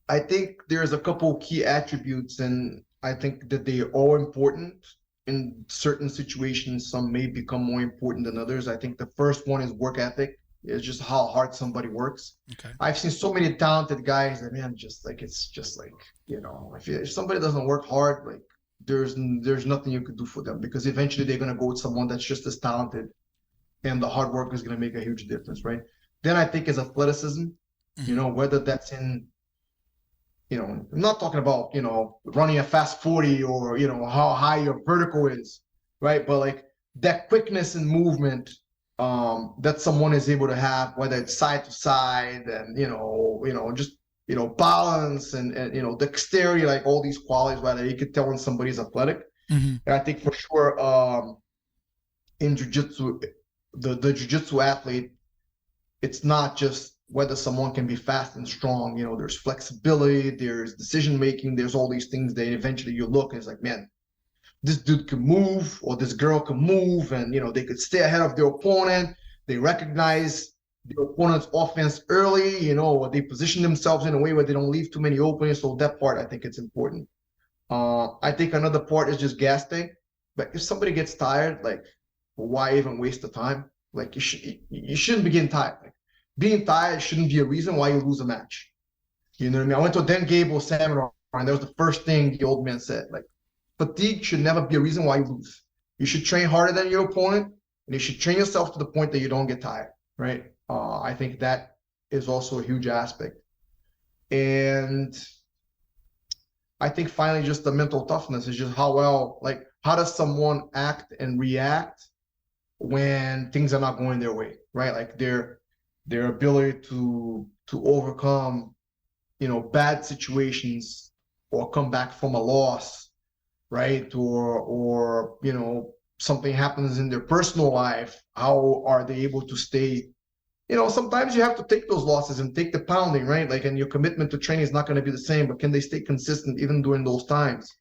I think there's a couple key attributes, and I think that they are all important in certain situations. Some may become more important than others. I think the first one is work ethic. It's just how hard somebody works. Okay. I've seen so many talented guys that, man, it's just like, if somebody doesn't work hard, like there's nothing you could do for them, because eventually they're going to go with someone that's just as talented, and the hard work is going to make a huge difference, right? Then I think is athleticism, whether that's in, I'm not talking about, running a fast 40 or, how high your vertical is, right? But like that quickness and movement that someone is able to have, whether it's side to side and, just, balance and dexterity, like all these qualities, whether you could tell when somebody's athletic. Mm-hmm. And I think for sure in jiu-jitsu, the jiu-jitsu athlete, it's not just whether someone can be fast and strong. There's flexibility, there's decision making, there's all these things that eventually you look and it's like, man, this dude can move, or this girl can move, and they could stay ahead of their opponent. They recognize the opponent's offense early, or they position themselves in a way where they don't leave too many openings. So that part, I think it's important. I think another part is just gas tank. But if somebody gets tired, like, why even waste the time? Like, you shouldn't be getting tired. Like, being tired shouldn't be a reason why you lose a match. You know what I mean? I went to a Dan Gable seminar, and that was the first thing the old man said. Like, fatigue should never be a reason why you lose. You should train harder than your opponent, and you should train yourself to the point that you don't get tired, right? I think that is also a huge aspect. And I think finally just the mental toughness is just how does someone act and react when things are not going their way, right? Like their ability to overcome, bad situations or come back from a loss, right? Or something happens in their personal life. How are they able to stay? Sometimes you have to take those losses and take the pounding, right? Like, and your commitment to training is not going to be the same, but can they stay consistent even during those times,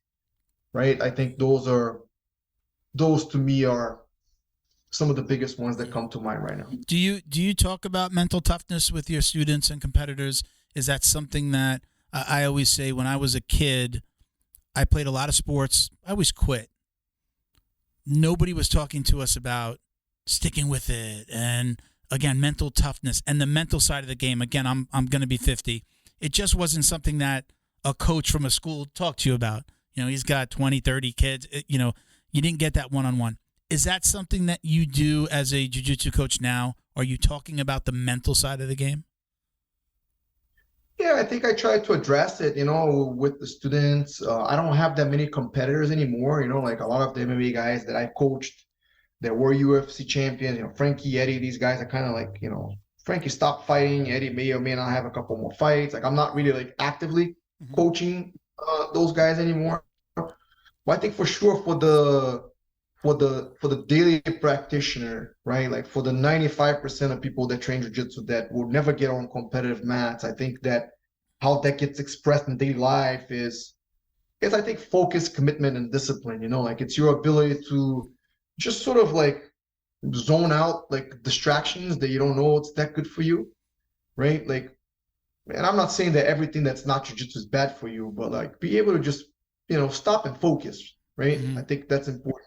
right? I think those to me are some of the biggest ones that come to mind right now. Do you talk about mental toughness with your students and competitors? Is that something that I always say when I was a kid, I played a lot of sports. I always quit. Nobody was talking to us about sticking with it and, again, mental toughness and the mental side of the game. Again, I'm going to be 50. It just wasn't something that a coach from a school talked to you about. He's got 20, 30 kids. You didn't get that one-on-one. Is that something that you do as a jiu-jitsu coach now? Are you talking about the mental side of the game? Yeah, I think I try to address it, with the students. I don't have that many competitors anymore, like a lot of the MMA guys that I coached that were UFC champions, Frankie, Eddie, these guys are kind of like, Frankie stopped fighting. Eddie may or may not have a couple more fights. Like, I'm not really like actively coaching those guys anymore. But I think for sure for the daily practitioner, right? Like for the 95% of people that train jiu-jitsu that will never get on competitive mats, I think that how that gets expressed in daily life is I think focus, commitment, and discipline, like it's your ability to just sort of like zone out like distractions that you don't know it's that good for you, right? Like, and I'm not saying that everything that's not jiu-jitsu is bad for you, but like be able to just, stop and focus, right? I think that's important.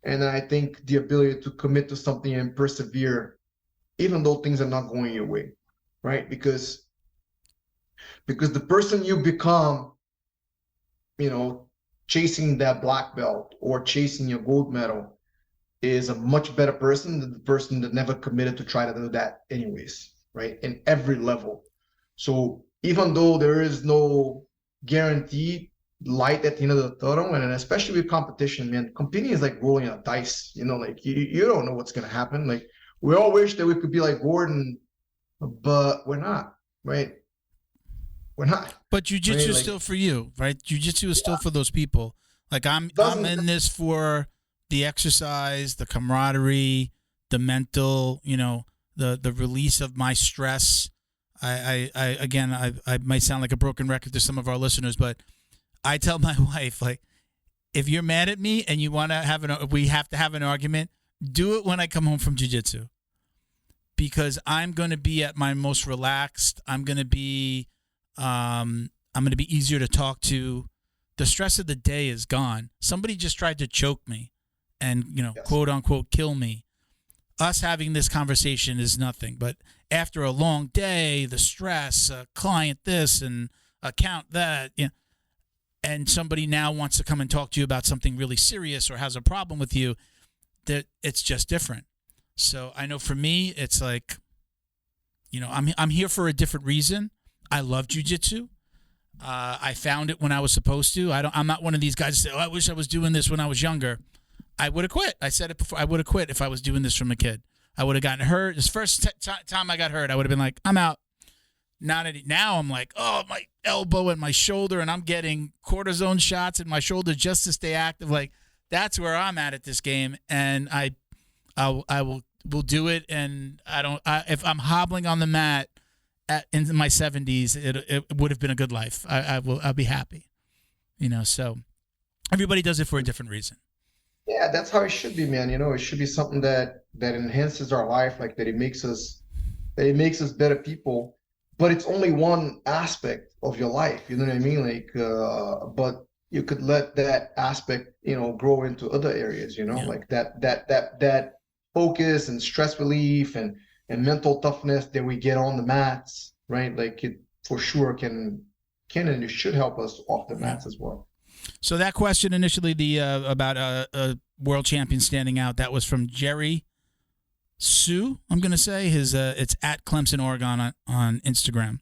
And I think the ability to commit to something and persevere, even though things are not going your way, right? Because the person you become, chasing that black belt or chasing your gold medal is a much better person than the person that never committed to try to do that anyways, right? In every level. So even though there is no guaranteed light at the end of the tunnel, and especially with competition, man, competing is like rolling a dice, like you don't know what's going to happen. Like we all wish that we could be like Gordon, but we're not, right? We're not. But jiu-jitsu is still for you, right? Jiu-jitsu is still for those people. Like I'm in this for the exercise, the camaraderie, the mental, the release of my stress. I might sound like a broken record to some of our listeners, but I tell my wife, like, if you're mad at me and you want to we have to have an argument, do it when I come home from jiu-jitsu, because I'm going to be at my most relaxed. I'm going to be easier to talk to. The stress of the day is gone. Somebody just tried to choke me and, yes, quote unquote, kill me. Us having this conversation is nothing. But after a long day, the stress, client this and account that, and somebody now wants to come and talk to you about something really serious or has a problem with you, that it's just different. So I know for me, it's like, I'm here for a different reason. I love jiu-jitsu. I found it when I was supposed to. I'm not one of these guys that say, I wish I was doing this when I was younger. I would have quit. I said it before. I would have quit if I was doing this from a kid. I would have gotten hurt. This first time I got hurt, I would have been like, I'm out. Now I'm like, oh, my elbow and my shoulder, and I'm getting cortisone shots in my shoulder just to stay active. Like, that's where I'm at this game, and I will do it. And if I'm hobbling on the mat in my 70s, it would have been a good life. I'll be happy, So everybody does it for a different reason. Yeah, that's how it should be, man. It should be something that enhances our life, like that it makes us It makes us better people, but it's only one aspect of your life. You know what I mean? Like, but you could let that aspect, grow into other areas. Like that focus and stress relief and mental toughness that we get on the mats, right? Like it for sure can and it should help us off the mats as well. So that question initially, about a world champion standing out, that was from Jerry Sue. I'm going to say it's at Clemson, Oregon on Instagram.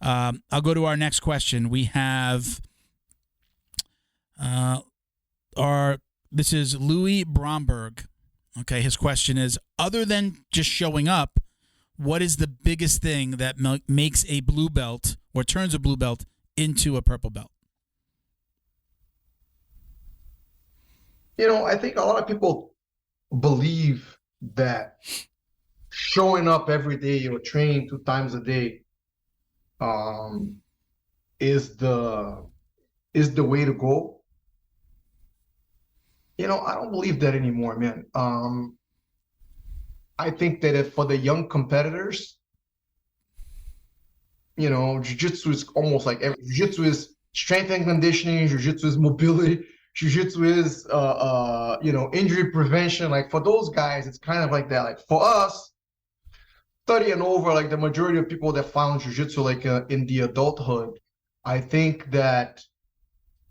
I'll go to our next question. We have this is Louis Bromberg. Okay, his question is: other than just showing up, what is the biggest thing that makes a blue belt or turns a blue belt into a purple belt? I think a lot of people believe that showing up every day or training 2 times a day is the way to go. I don't believe that anymore, man. I think that if for the young competitors, jiu-jitsu is almost like jiu-jitsu is strength and conditioning, jiu-jitsu is mobility, jiu-jitsu is injury prevention. Like for those guys, it's kind of like that. Like for us, 30 and over, like the majority of people that found jiu-jitsu like in the adulthood, I think that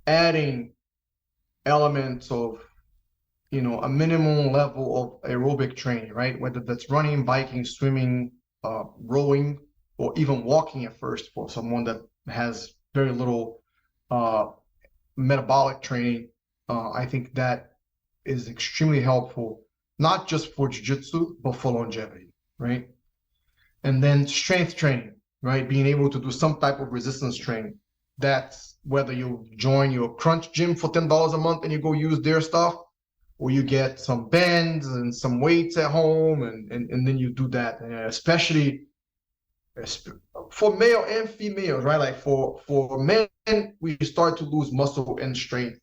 adding elements of a minimum level of aerobic training, right? Whether that's running, biking, swimming, rowing, or even walking at first for someone that has very little metabolic training. I think that is extremely helpful, not just for jiu-jitsu, but for longevity, right? And then strength training, right? Being able to do some type of resistance training. That's whether you join your Crunch gym for $10 a month and you go use their stuff, or you get some bands and some weights at home, and then you do that. And especially for male and females, right? Like for men, we start to lose muscle and strength.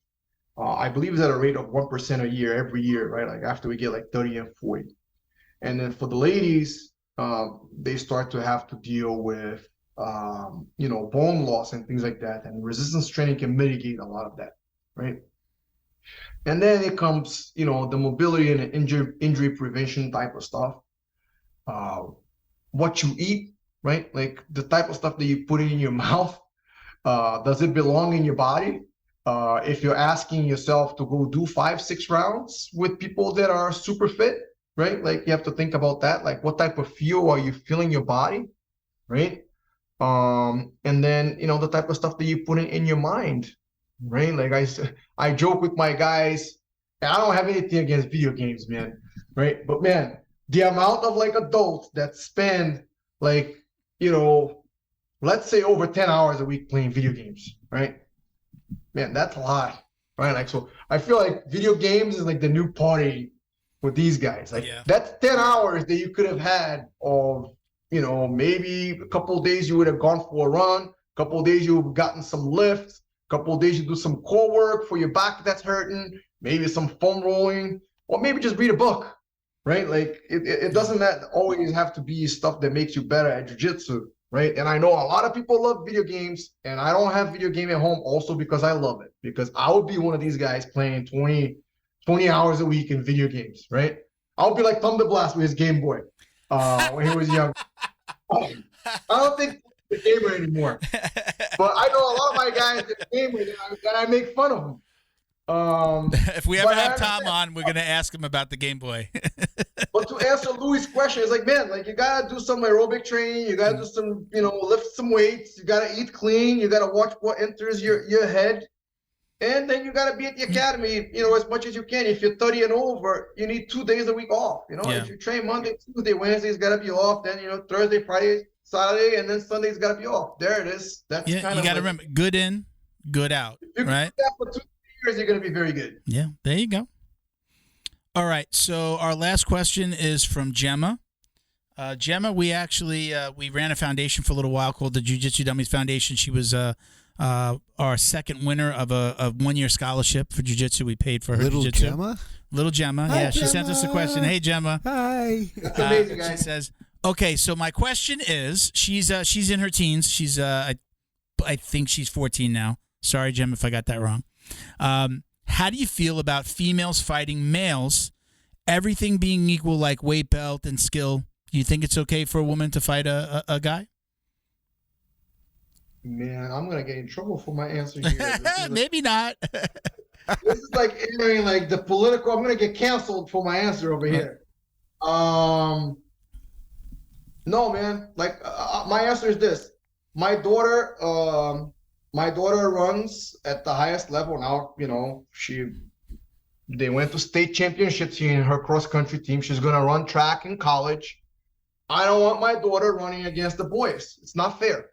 I believe it's at a rate of 1% a year every year, right? Like after we get like 30 and 40. And then for the ladies, they start to have to deal with bone loss and things like that. And resistance training can mitigate a lot of that, right? And then it comes, the mobility and injury prevention type of stuff. What you eat, right? Like the type of stuff that you put in your mouth, does it belong in your body? If you're asking yourself to go do 5-6 rounds with people that are super fit, right? Like you have to think about that. Like what type of fuel are you filling your body, right? And then, the type of stuff that you put in your mind, right? Like I joke with my guys, and I don't have anything against video games, man, right? But man, the amount of like adults that spend like, let's say over 10 hours a week playing video games, right? Man, that's a lot, right? Like, so I feel like video games is like the new party with these guys. Like that's 10 hours that you could have had of, maybe a couple of days you would have gone for a run, a couple of days you've gotten some lifts, a couple of days you do some core work for your back that's hurting, maybe some foam rolling, or maybe just read a book, right? Like it doesn't always have to be stuff that makes you better at jiu-jitsu, right? And I know a lot of people love video games, and I don't have video game at home also because I love it, because I would be one of these guys playing 20 hours a week in video games, right? I'll be like Thunder Blast with his Game Boy when he was young. I don't think he's a gamer anymore, but I know a lot of my guys that are gamers and I make fun of them. If we ever have Tom on, we're going to ask him about the Game Boy. But to answer Louis' question, it's like, man, like you got to do some aerobic training. You got to do some, lift some weights. You got to eat clean. You got to watch what enters your head. And then you got to be at the academy, as much as you can. If you're 30 and over, you need 2 days a week off. If you train Monday, Tuesday, Wednesday's got to be off. Then, Thursday, Friday, Saturday, and then Sunday's got to be off. There it is. That's kind of you got to remember, good in, good out, if right? You do that for 2 years, you're going to be very good. Yeah, there you go. All right, so our last question is from Gemma. Gemma, we actually we ran a foundation for a little while called the Jiu-Jitsu Dummies Foundation. She was our second winner of a 1-year scholarship for jiu-jitsu. We paid for her jiu-jitsu. Gemma? Little Gemma. Hi, yeah, Gemma. She sent us a question. Hey, Gemma. Hi. That's amazing, guys. She says, Okay, so my question is, she's in her teens. She's I think she's 14 now. Sorry, Jim, if I got that wrong. How do you feel about females fighting males, everything being equal, like weight, belt, and skill? Do you think it's okay for a woman to fight a guy? Man, I'm gonna get in trouble for my answer here. Maybe not. This is like entering like the political. I'm gonna get canceled for my answer over here. No, man. Like my answer is this: my daughter runs at the highest level now. You know, they went to state championships in her cross country team. She's gonna run track in college. I don't want my daughter running against the boys. It's not fair,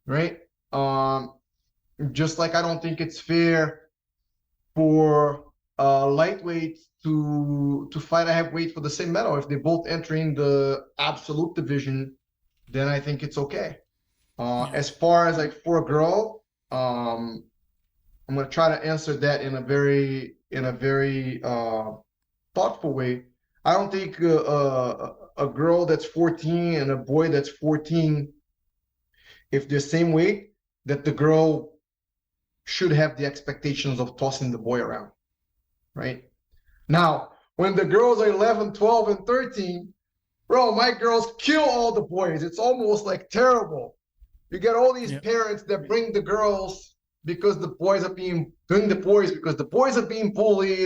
right? Just like I don't think it's fair for lightweight to fight a heavyweight for the same medal. If they both entering the absolute division, then I think it's okay. As far as like for a girl, I'm gonna try to answer that in a very thoughtful way. I don't think a girl that's 14 and a boy that's 14, if they're same weight, that the girl should have the expectations of tossing the boy around, right? Now, when the girls are 11, 12, and 13, bro, my girls kill all the boys. It's almost like terrible. You get all these parents that bring the girls because the boys are being bullied,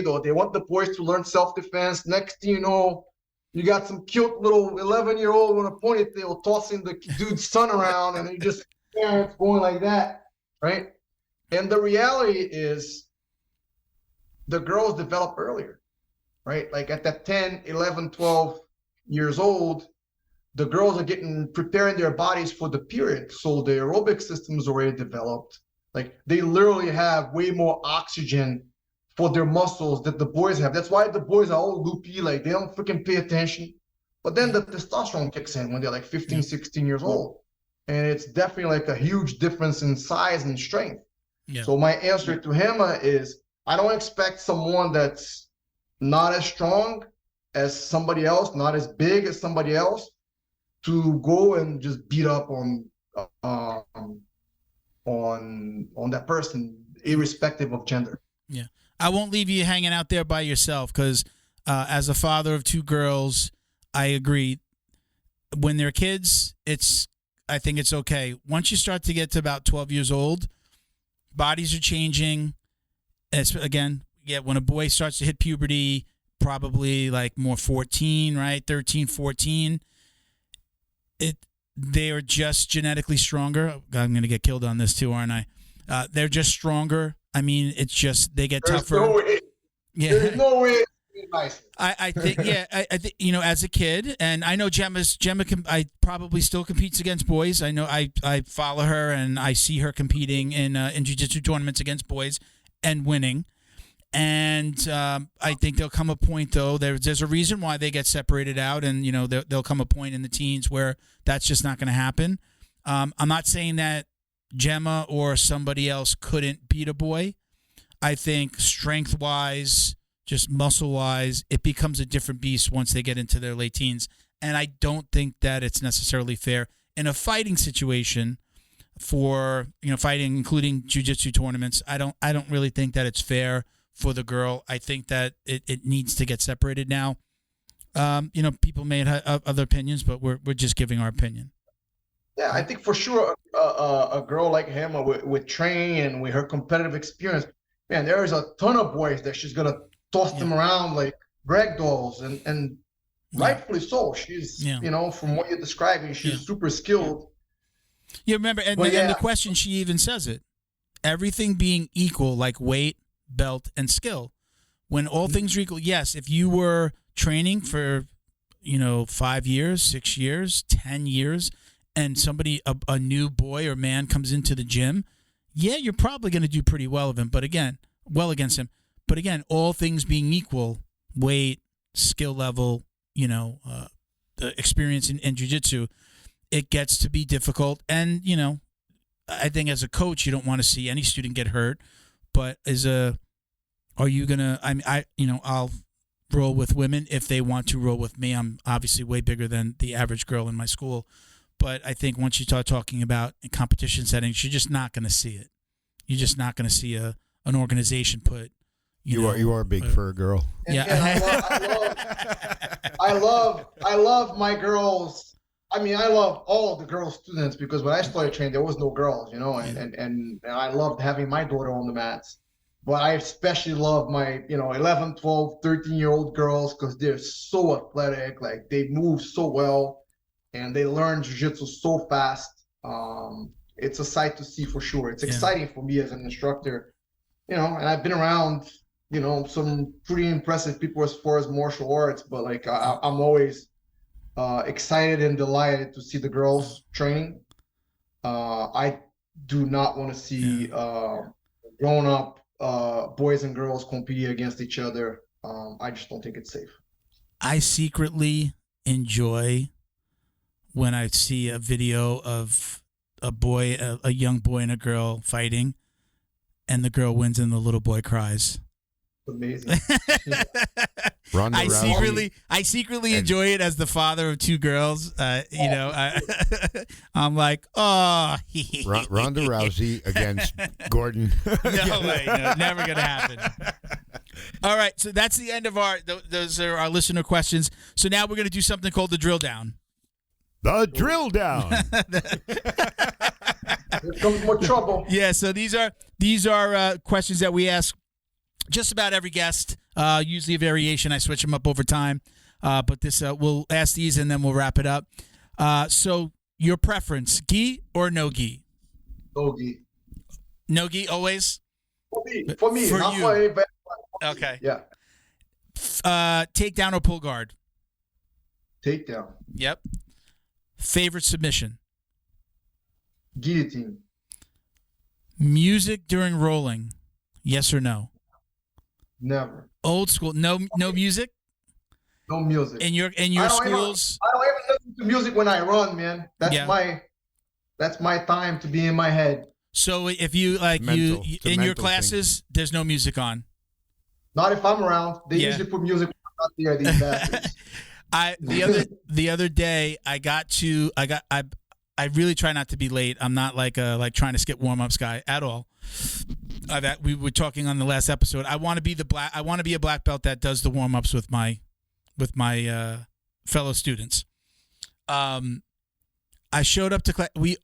or they want the boys to learn self-defense. Next thing you know, you got some cute little 11-year-old with a ponytail tossing the dude's son around, and you just parents going like that, right? And the reality is the girls develop earlier, right? Like at that 10, 11, 12 years old, the girls are preparing their bodies for the period. So the aerobic system is already developed. Like they literally have way more oxygen for their muscles that the boys have. That's why the boys are all loopy, like they don't freaking pay attention. But then the testosterone kicks in when they're like 15, 16 years old. And it's definitely like a huge difference in size and strength. Yeah. So my answer to him is, I don't expect someone that's not as strong as somebody else, not as big as somebody else, to go and just beat up on that person, irrespective of gender. Yeah, I won't leave you hanging out there by yourself, because as a father of two girls, I agree. When they're kids, I think it's okay. Once you start to get to about 12 years old, bodies are changing. When a boy starts to hit puberty, probably like more 14, right? 13, 14. They are just genetically stronger. I'm going to get killed on this too, aren't I? They're just stronger. I mean, it's just they get tougher. No way. Yeah. There's no way. Nice. I think, I think, as a kid, and I know Gemma I probably still competes against boys. I know I follow her and I see her competing in jiu-jitsu tournaments against boys and winning. And I think there'll come a point, though, there's a reason why they get separated out, and there'll come a point in the teens where that's just not going to happen. I'm not saying that Gemma or somebody else couldn't beat a boy. I think strength-wise, just muscle-wise, it becomes a different beast once they get into their late teens. And I don't think that it's necessarily fair in a fighting situation for fighting, including jiu-jitsu tournaments. I don't really think that it's fair for the girl. I think that it needs to get separated now. People may have other opinions, but we're just giving our opinion. Yeah, I think for sure a girl like him with training and with her competitive experience, man, there is a ton of boys that she's gonna toss them around like rag dolls, and rightfully so. She's from what you're describing, she's super skilled. You remember, and the question, she even says it: everything being equal, like weight, belt, and skill. When all things are equal, yes, if you were training for 5 years, 6 years, 10 years, and somebody, a new boy or man comes into the gym, you're probably going to do pretty well against him. But again, all things being equal, weight, skill level, the experience in jiu-jitsu, it gets to be difficult. And, I think as a coach, you don't want to see any student get hurt. But are you going to, I'll roll with women if they want to roll with me. I'm obviously way bigger than the average girl in my school, but I think once you start talking about in competition settings, you're just not going to see it. You're just not going to see an organization put. You are a big fur girl. And, yeah, and I love my girls. I mean, I love all the girl students because when I started training, there was no girls, you know, and I loved having my daughter on the mats. But I especially love my, 11, 12, 13-year-old girls because they're so athletic. Like, they move so well, and they learn jiu-jitsu so fast. It's a sight to see for sure. It's exciting for me as an instructor, and I've been around, some pretty impressive people as far as martial arts, but like I'm always excited and delighted to see the girls training. I do not want to see grown-up boys and girls competing against each other. I just don't think it's safe. I secretly enjoy when I see a video of a young boy and a girl fighting, and the girl wins and the little boy cries. Amazing. I secretly enjoy it as the father of two girls. I'm like, oh. Ronda Rousey against Gordon. No way, never gonna happen. All right, so that's the end of those are our listener questions. So now we're gonna do something called the drill down. The drill down. Here comes more trouble. Yeah, so these are questions that we ask just about every guest. Usually a variation. I switch them up over time, but this we'll ask these and then we'll wrap it up. So your preference, gi or no gi? No gi. No gi always. For me, for not you. for anybody. Okay. Yeah. Takedown or pull guard? Takedown. Yep. Favorite submission? Guillotine. Music during rolling? Yes or no? Never. Old school. No music. No music. In your schools. I don't even listen to music when I run, man. That's my time to be in my head. So if you in your classes, there's no music on. Not if I'm around. They usually put music when I'm not there. These bastards. The other day I really try not to be late. I'm not like trying to skip warm-ups guy at all. We were talking on the last episode. I want to be a black belt that does the warm-ups with my fellow students. I showed up to class. We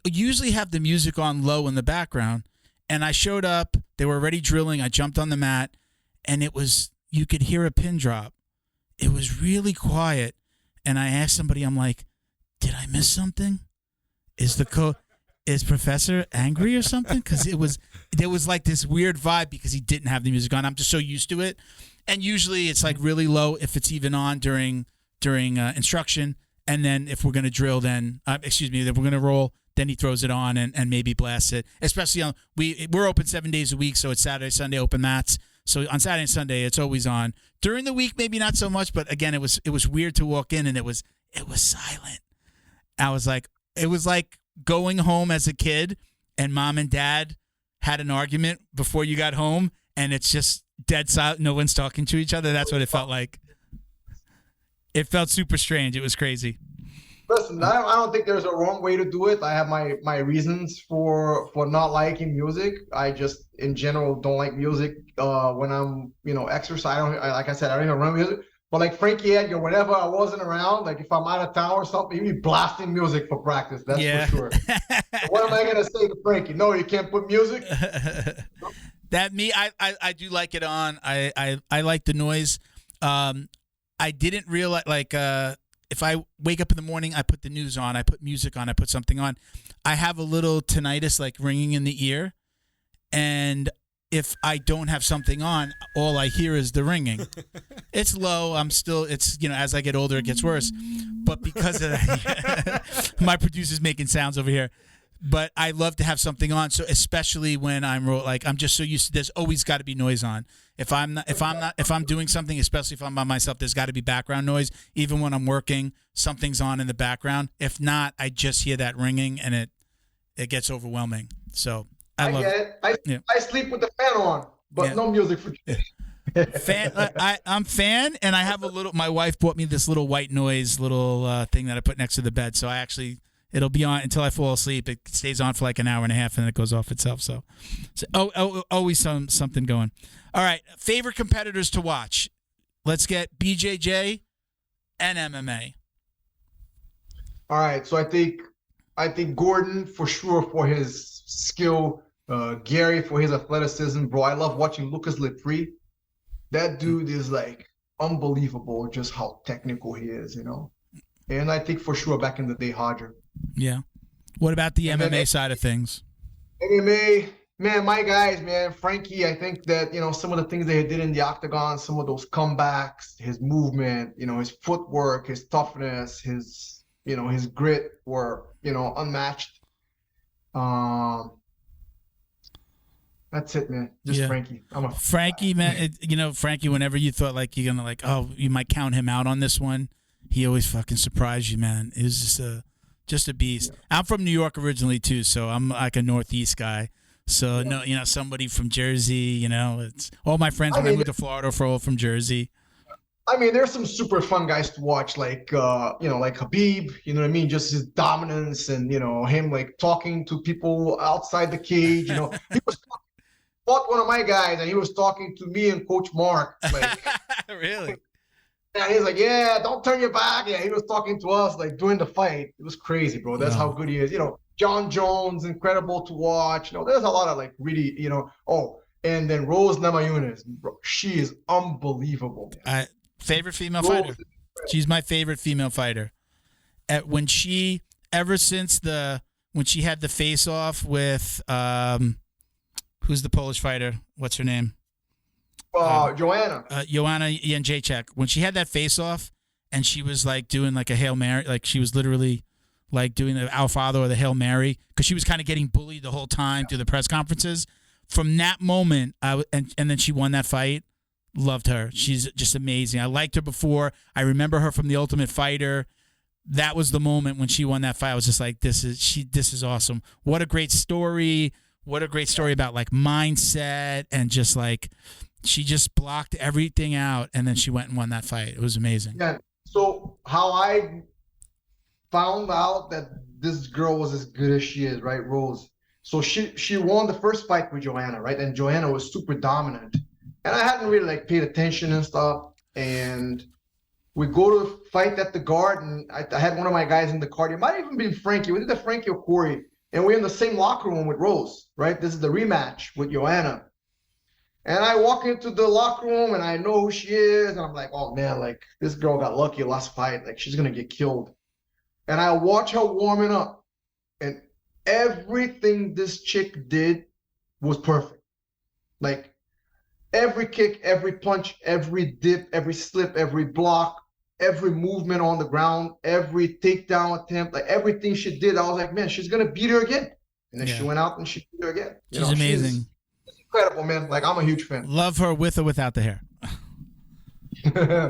usually have the music on low in the background, and I showed up. They were already drilling. I jumped on the mat, and you could hear a pin drop. It was really quiet, and I asked somebody, I'm like, did I miss something? Is Professor angry or something? Because there was like this weird vibe because he didn't have the music on. I'm just so used to it, and usually it's like really low if it's even on during instruction, and then if we're gonna drill, then if we're gonna roll, then he throws it on and maybe blasts it. Especially on we're open 7 days a week, so it's Saturday, Sunday open mats. So on Saturday and Sunday, it's always on. During the week, maybe not so much, but again, it was weird to walk in and it was silent. I was like, it was like going home as a kid and mom and dad had an argument before you got home and it's just dead silent. No one's talking to each other. That's what it felt like. It felt super strange. It was crazy. Listen, I don't think there's a wrong way to do it. I have my reasons for not liking music. I just, in general, don't like music when I'm, exercising. Like I said, I don't even run music. But like Frankie Edgar, whenever I wasn't around, like if I'm out of town or something, he'd be blasting music for practice. That's for sure. What am I going to say to Frankie? No, you can't put music? I do like it on. I like the noise. I didn't realize, if I wake up in the morning, I put the news on, I put music on, I put something on. I have a little tinnitus, like ringing in the ear. And if I don't have something on, all I hear is the ringing. It's low. As I get older, it gets worse. But because of that, my producer's making sounds over here. But I love to have something on. So especially when I'm just so used to, there's always got to be noise on. If I'm doing something, especially if I'm by myself, there's got to be background noise. Even when I'm working, something's on in the background. If not, I just hear that ringing and it gets overwhelming. So I love get it. I sleep with the fan on, but no music for I'm fan, and I have a little. My wife bought me this little white noise little thing that I put next to the bed. So it'll be on until I fall asleep. It stays on for like an hour and a half, and then it goes off itself. So always something going. All right, favorite competitors to watch. Let's get BJJ and MMA. All right, so I think Gordon for sure for his skill, Gary for his athleticism, bro. I love watching Lucas Lepri. That dude is like unbelievable, just how technical he is, you know. And I think for sure back in the day, Hodger. Yeah. What about the MMA side of things? MMA, man, my guys, man, Frankie. I think that some of the things they did in the octagon, some of those comebacks, his movement, his footwork, his toughness, his grit were, unmatched. That's it, man. Just Frankie. Frankie, man. Frankie. Whenever you thought like you're gonna you might count him out on this one, he always fucking surprised you, man. It was just a beast. Yeah. I'm from New York originally too, so I'm like a Northeast guy. So no, somebody from Jersey. It's all my friends when I moved to Florida are all from Jersey. I mean, there's some super fun guys to watch, like like Khabib. You know what I mean? Just his dominance and him like talking to people outside the cage. He was fought one of my guys and he was talking to me and Coach Mark. Like, really? And he's like, "Yeah, don't turn your back." Yeah, he was talking to us like during the fight. It was crazy, bro. That's how good he is. John Jones, incredible to watch. There's a lot of like really, Oh, and then Rose Namajunas, bro, she is unbelievable. Favorite female fighter. She's my favorite female fighter. When she had the face off with who's the Polish fighter? What's her name? Joanna. Joanna Jędrzejczyk. When she had that face off and she was like doing like a Hail Mary, like she was literally like doing the Our Father or the Hail Mary, because she was kind of getting bullied the whole time through the press conferences. From that moment, and then she won that fight. Loved her. She's just amazing. I liked her before. I remember her from The Ultimate Fighter. That was the moment when she won that fight. I was just like, this is awesome. What a great story. What a great story about like mindset and just like she just blocked everything out and then she went and won that fight. It was amazing. Yeah. So how I found out that this girl was as good as she is, right, Rose? So she won the first fight with Joanna, right? And Joanna was super dominant. And I hadn't really like paid attention and stuff. And we go to fight at the Garden. I had one of my guys in the card. It might have even been Frankie. We did the Frankie or Corey. And we're in the same locker room with Rose, right? This is the rematch with Joanna. And I walk into the locker room and I know who she is. And I'm like, oh man, like this girl got lucky last fight. Like she's going to get killed. And I watch her warming up. And everything this chick did was perfect. Like, every kick, every punch, every dip, every slip, every block, every movement on the ground, every takedown attempt, like everything she did, I was like, man, she's going to beat her again. And then she went out and she beat her again. She's amazing. She's incredible, man. Like, I'm a huge fan. Love her with or without the hair.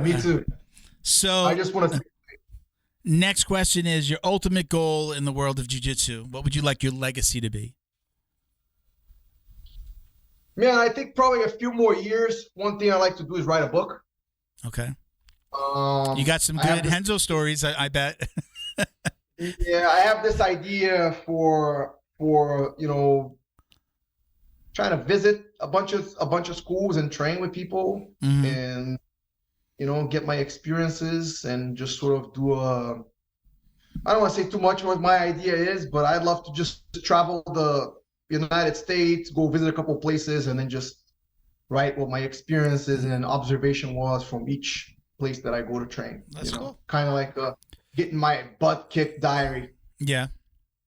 Me too. So I just want to. Next question is your ultimate goal in the world of jiu-jitsu. What would you like your legacy to be? Man, I think probably a few more years. One thing I like to do is write a book. Okay. You got some good Renzo stories, I bet. Yeah, I have this idea for trying to visit a bunch of schools and train with people and get my experiences and just sort of do I don't want to say too much what my idea is, but I'd love to just travel the United States, go visit a couple places, and then just write what my experiences and observation was from each place that I go to train. That's cool. Kind of like getting my butt kicked diary. Yeah,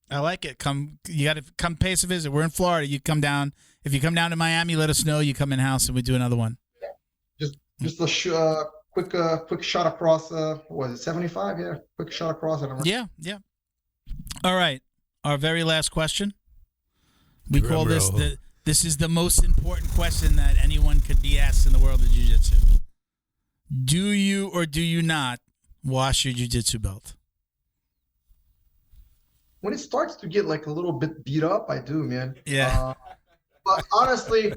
I like it. You got to come pay us a visit. We're in Florida. You come down. If you come down to Miami, let us know. You come in house and we do another one. Yeah. Just a quick shot across. Was it 75? Yeah, quick shot across. I don't know. Yeah. All right. Our very last question. We call this this is the most important question that anyone could be asked in the world of jiu-jitsu. Do you or do you not wash your jiu-jitsu belt? When it starts to get like a little bit beat up, I do, man. Yeah. But honestly,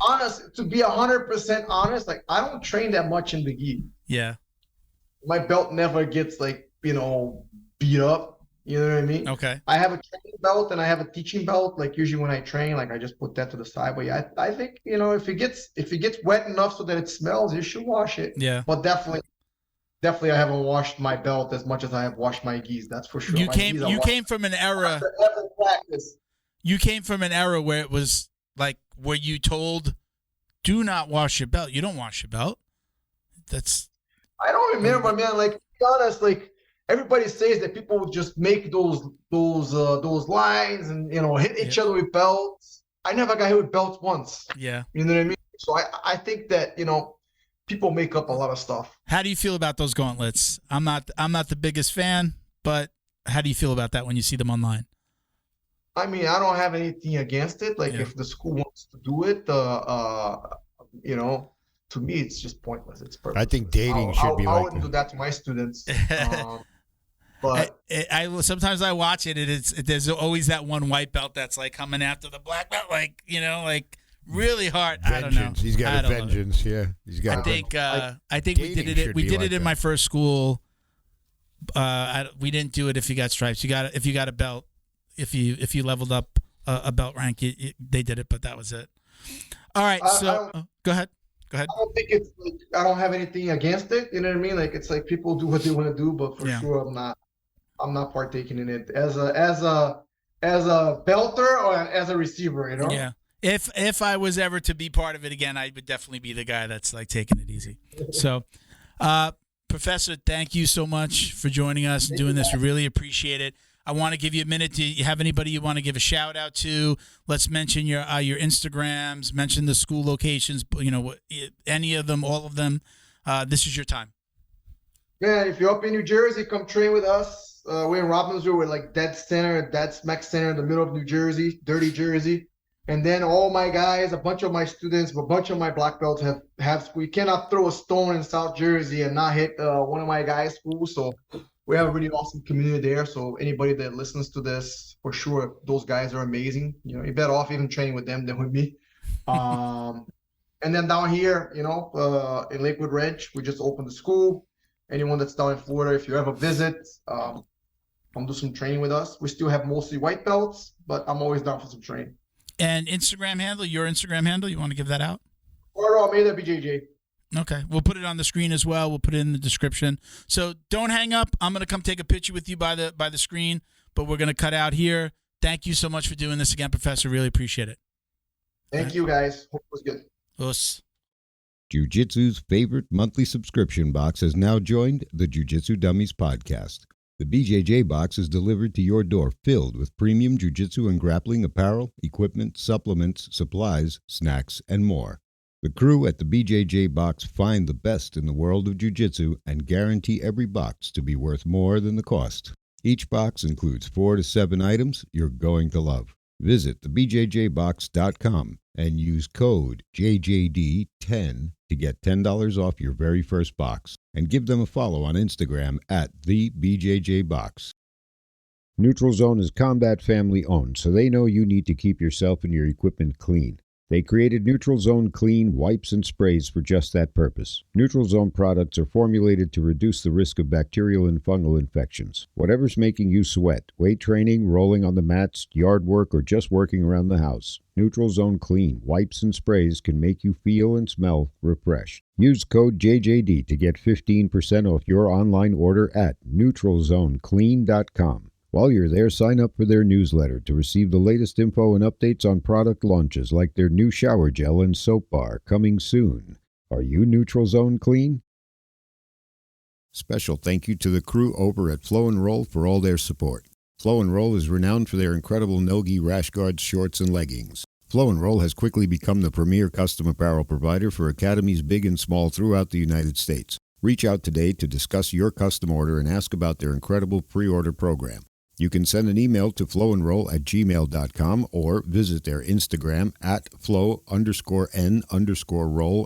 honest, to be 100% honest, like I don't train that much in the gi. Yeah. My belt never gets like, beat up. You know what I mean? Okay. I have a training belt and I have a teaching belt. Like usually when I train, like I just put that to the side. But yeah, I think, if it gets wet enough so that it smells, you should wash it. Yeah. But definitely I haven't washed my belt as much as I have washed my gis. That's for sure. You came from an era. You came from an era where it was like, were you told, do not wash your belt? You don't wash your belt. I don't remember, man. Like, to be honest, like everybody says that people would just make those lines and hit each other with belts. I never got hit with belts once. Yeah. You know what I mean? So I think that people make up a lot of stuff. How do you feel about those gauntlets? I'm not the biggest fan, but how do you feel about that when you see them online? I mean, I don't have anything against it. Like if the school wants to do it, to me, it's just pointless. It's purposeless. I think dating should be I like wouldn't do that to my students. But I sometimes I watch it, and there's always that one white belt that's like coming after the black belt, like really hard. Vengeance. I don't know. He's got a vengeance. Yeah, he's got. I think we did it. We did it in my first school. We didn't do it if you got stripes. If you got a belt. If you leveled up a belt rank, they did it, but that was it. All right, so go ahead. I don't think it's like I don't have anything against it. You know what I mean? Like it's like people do what they want to do, but for sure I'm not partaking in it as a belter or as a receiver. Yeah. If I was ever to be part of it again, I would definitely be the guy that's like taking it easy. So, Professor, thank you so much for joining us and doing this. We really appreciate it. I want to give you a minute. Do you have anybody you want to give a shout out to? Let's mention your Instagrams, mention the school locations, any of them, all of them. This is your time. Yeah, if you're up in New Jersey, come train with us. We're in Robbinsville. We're like dead smack center in the middle of New Jersey, dirty Jersey. And then all my guys, a bunch of my students, a bunch of my black belts have school. You cannot throw a stone in South Jersey and not hit one of my guys' schools. So we have a really awesome community there. So anybody that listens to this, for sure, those guys are amazing. You're better off even training with them than with me. And then down here, in Lakewood Ranch, we just opened the school. Anyone that's down in Florida, if you ever visit, come do some training with us. We still have mostly white belts, but I'm always down for some training. And Instagram handle, your Instagram handle, you want to give that out? Or Almeida BJJ. Okay. We'll put it on the screen as well. We'll put it in the description. So don't hang up. I'm going to come take a picture with you by the screen, but we're going to cut out here. Thank you so much for doing this again, Professor. Really appreciate it. Thank you, guys. Hope it was good. Us. Jiu-Jitsu's favorite monthly subscription box has now joined the Jiu-Jitsu Dummies podcast. The BJJ box is delivered to your door filled with premium jiu-jitsu and grappling apparel, equipment, supplements, supplies, snacks, and more. The crew at the BJJ box find the best in the world of jiu-jitsu and guarantee every box to be worth more than the cost. Each box includes 4 to 7 items you're going to love. Visit thebjjbox.com and use code JJD10 to get $10 off your very first box. And give them a follow on Instagram at TheBJJBox. Neutral Zone is Combat family owned, so they know you need to keep yourself and your equipment clean. They created Neutral Zone Clean wipes and sprays for just that purpose. Neutral Zone products are formulated to reduce the risk of bacterial and fungal infections. Whatever's making you sweat, weight training, rolling on the mats, yard work, or just working around the house, Neutral Zone Clean wipes and sprays can make you feel and smell refreshed. Use code JJD to get 15% off your online order at neutralzoneclean.com. While you're there, sign up for their newsletter to receive the latest info and updates on product launches like their new shower gel and soap bar coming soon. Are you Neutral Zone Clean? Special thank you to the crew over at Flow and Roll for all their support. Flow and Roll is renowned for their incredible no-gi rash guards, shorts, and leggings. Flow and Roll has quickly become the premier custom apparel provider for academies big and small throughout the United States. Reach out today to discuss your custom order and ask about their incredible pre-order program. You can send an email to flowandroll@gmail.com or visit their Instagram at flow_n_roll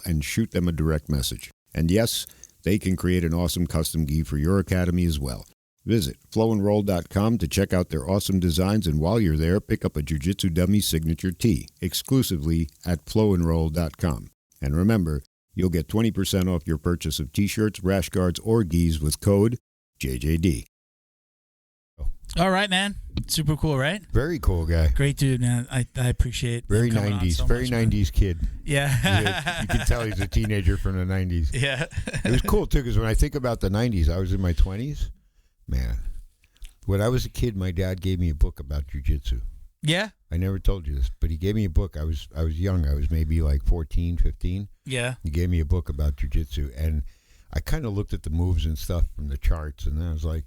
and shoot them a direct message. And yes, they can create an awesome custom gi for your academy as well. Visit flowandroll.com to check out their awesome designs, and while you're there, pick up a Jiu-Jitsu Dummy signature tee exclusively at flowandroll.com. And remember, you'll get 20% off your purchase of t-shirts, rash guards, or gis with code JJD. All right, man. Super cool, right? Very cool guy. Great dude, man. I appreciate Very him coming on 90s. so Very much, man. 90s kid. Yeah. You can tell he's a teenager from the 90s. Yeah. It was cool, too, because when I think about the 90s, I was in my 20s. Man, when I was a kid, my dad gave me a book about jiu-jitsu. Yeah? I never told you this, but he gave me a book. I was young. I was maybe like 14, 15. Yeah. He gave me a book about jiu-jitsu, and I kind of looked at the moves and stuff from the charts, and I was like...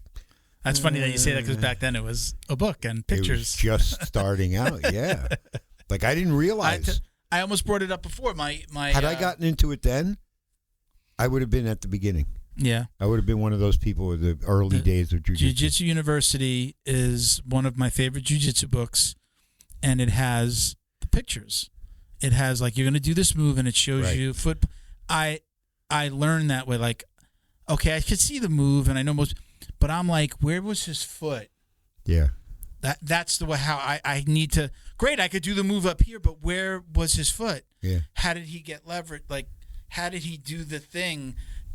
That's funny that you say that, because back then it was a book and pictures. It was just starting out, yeah. Like, I didn't realize. I almost brought it up before. Had I gotten into it then, I would have been at the beginning. Yeah. I would have been one of those people with the early days of jiu-jitsu. Jiu-Jitsu University is one of my favorite jiu-jitsu books, and it has the pictures. It has, like, you're going to do this move, and it shows you foot. I learned that way, like, okay, I could see the move, and I know most... But I'm like, where was his foot? Yeah. That's the way how I need to. Great, I could do the move up here, but where was his foot? Yeah. How did he get leverage? Like, how did he do the thing?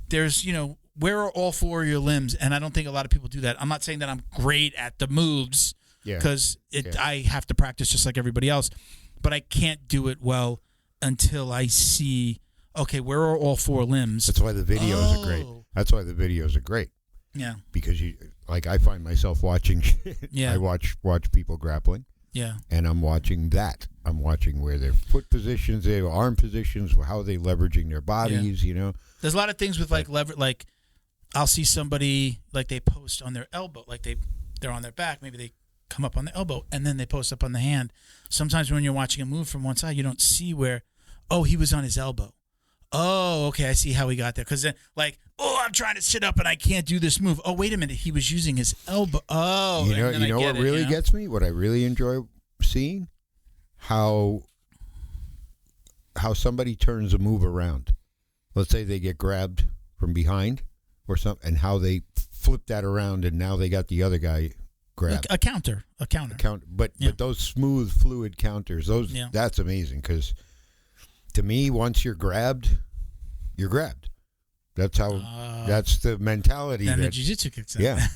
There's, where are all four of your limbs? And I don't think a lot of people do that. I'm not saying that I'm great at the moves, because I have to practice just like everybody else, but I can't do it well until I see, okay, where are all four limbs? That's why the videos are great. That's why the videos are great. Yeah. Because I find myself watching. Yeah. I watch people grappling. Yeah. And I'm watching that. I'm watching where their foot positions, their arm positions, how they're leveraging their bodies. There's a lot of things with like like I'll see somebody like they post on their elbow, like they're on their back, maybe they come up on the elbow and then they post up on the hand. Sometimes when you're watching a move from one side, you don't see where, oh, he was on his elbow. Oh, okay, I see how he got there. Because then, like, oh, I'm trying to sit up and I can't do this move. Oh, wait a minute, he was using his elbow. Oh, you know what really gets me? What I really enjoy seeing? How somebody turns a move around. Let's say they get grabbed from behind or something, and how they flip that around, and now they got the other guy grabbed. A counter. But those smooth, fluid counters, that's amazing, because to me, once you're grabbed, you're grabbed. That's how. That's the mentality. Then the jiu-jitsu kicks in. Yeah,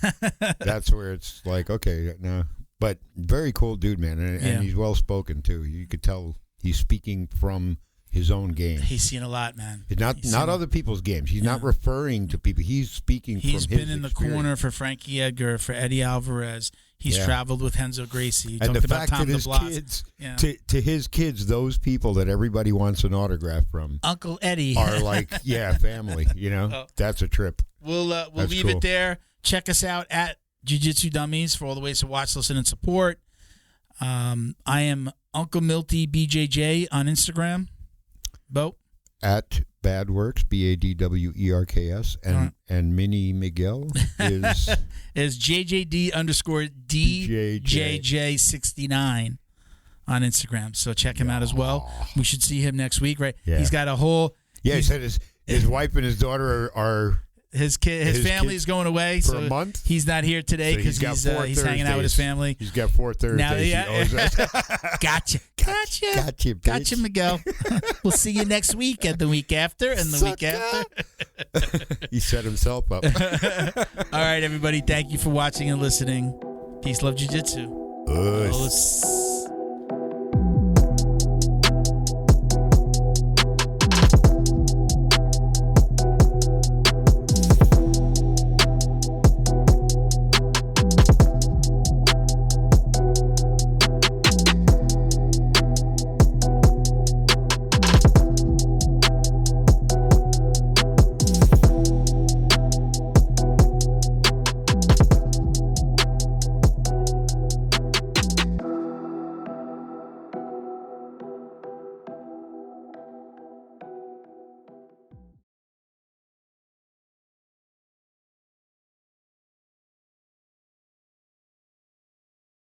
that's where it's like, okay, no. But very cool dude, man, and he's well spoken too. You could tell he's speaking from his own game. He's seen a lot, man. Not other people's games. He's not referring to people. He's speaking from his experience. He's been in the corner for Frankie Edgar, for Eddie Alvarez. He's traveled with Renzo Gracie. And the fact that his kids, to his kids, those people that everybody wants an autograph from, Uncle Eddie, are like, family. That's a trip. We'll leave it there. Check us out at Jiu-Jitsu Dummies for all the ways to watch, listen, and support. I am Uncle Milty BJJ on Instagram. Bo? At Badworks, BADWERKS, and Mini Miguel is JJD_DJJ69 on Instagram. So check him out as well. We should see him next week, right? Yeah. He's got a whole. Yeah, he said his wife and his daughter are. His family is going away for a month. He's not here today because he's hanging out with his family. He's got 4 Thursdays. Now, Gotcha, Miguel. We'll see you next week and the week after and the week after. He set himself up. All right, everybody. Thank you for watching and listening. Peace, love, jiu-jitsu.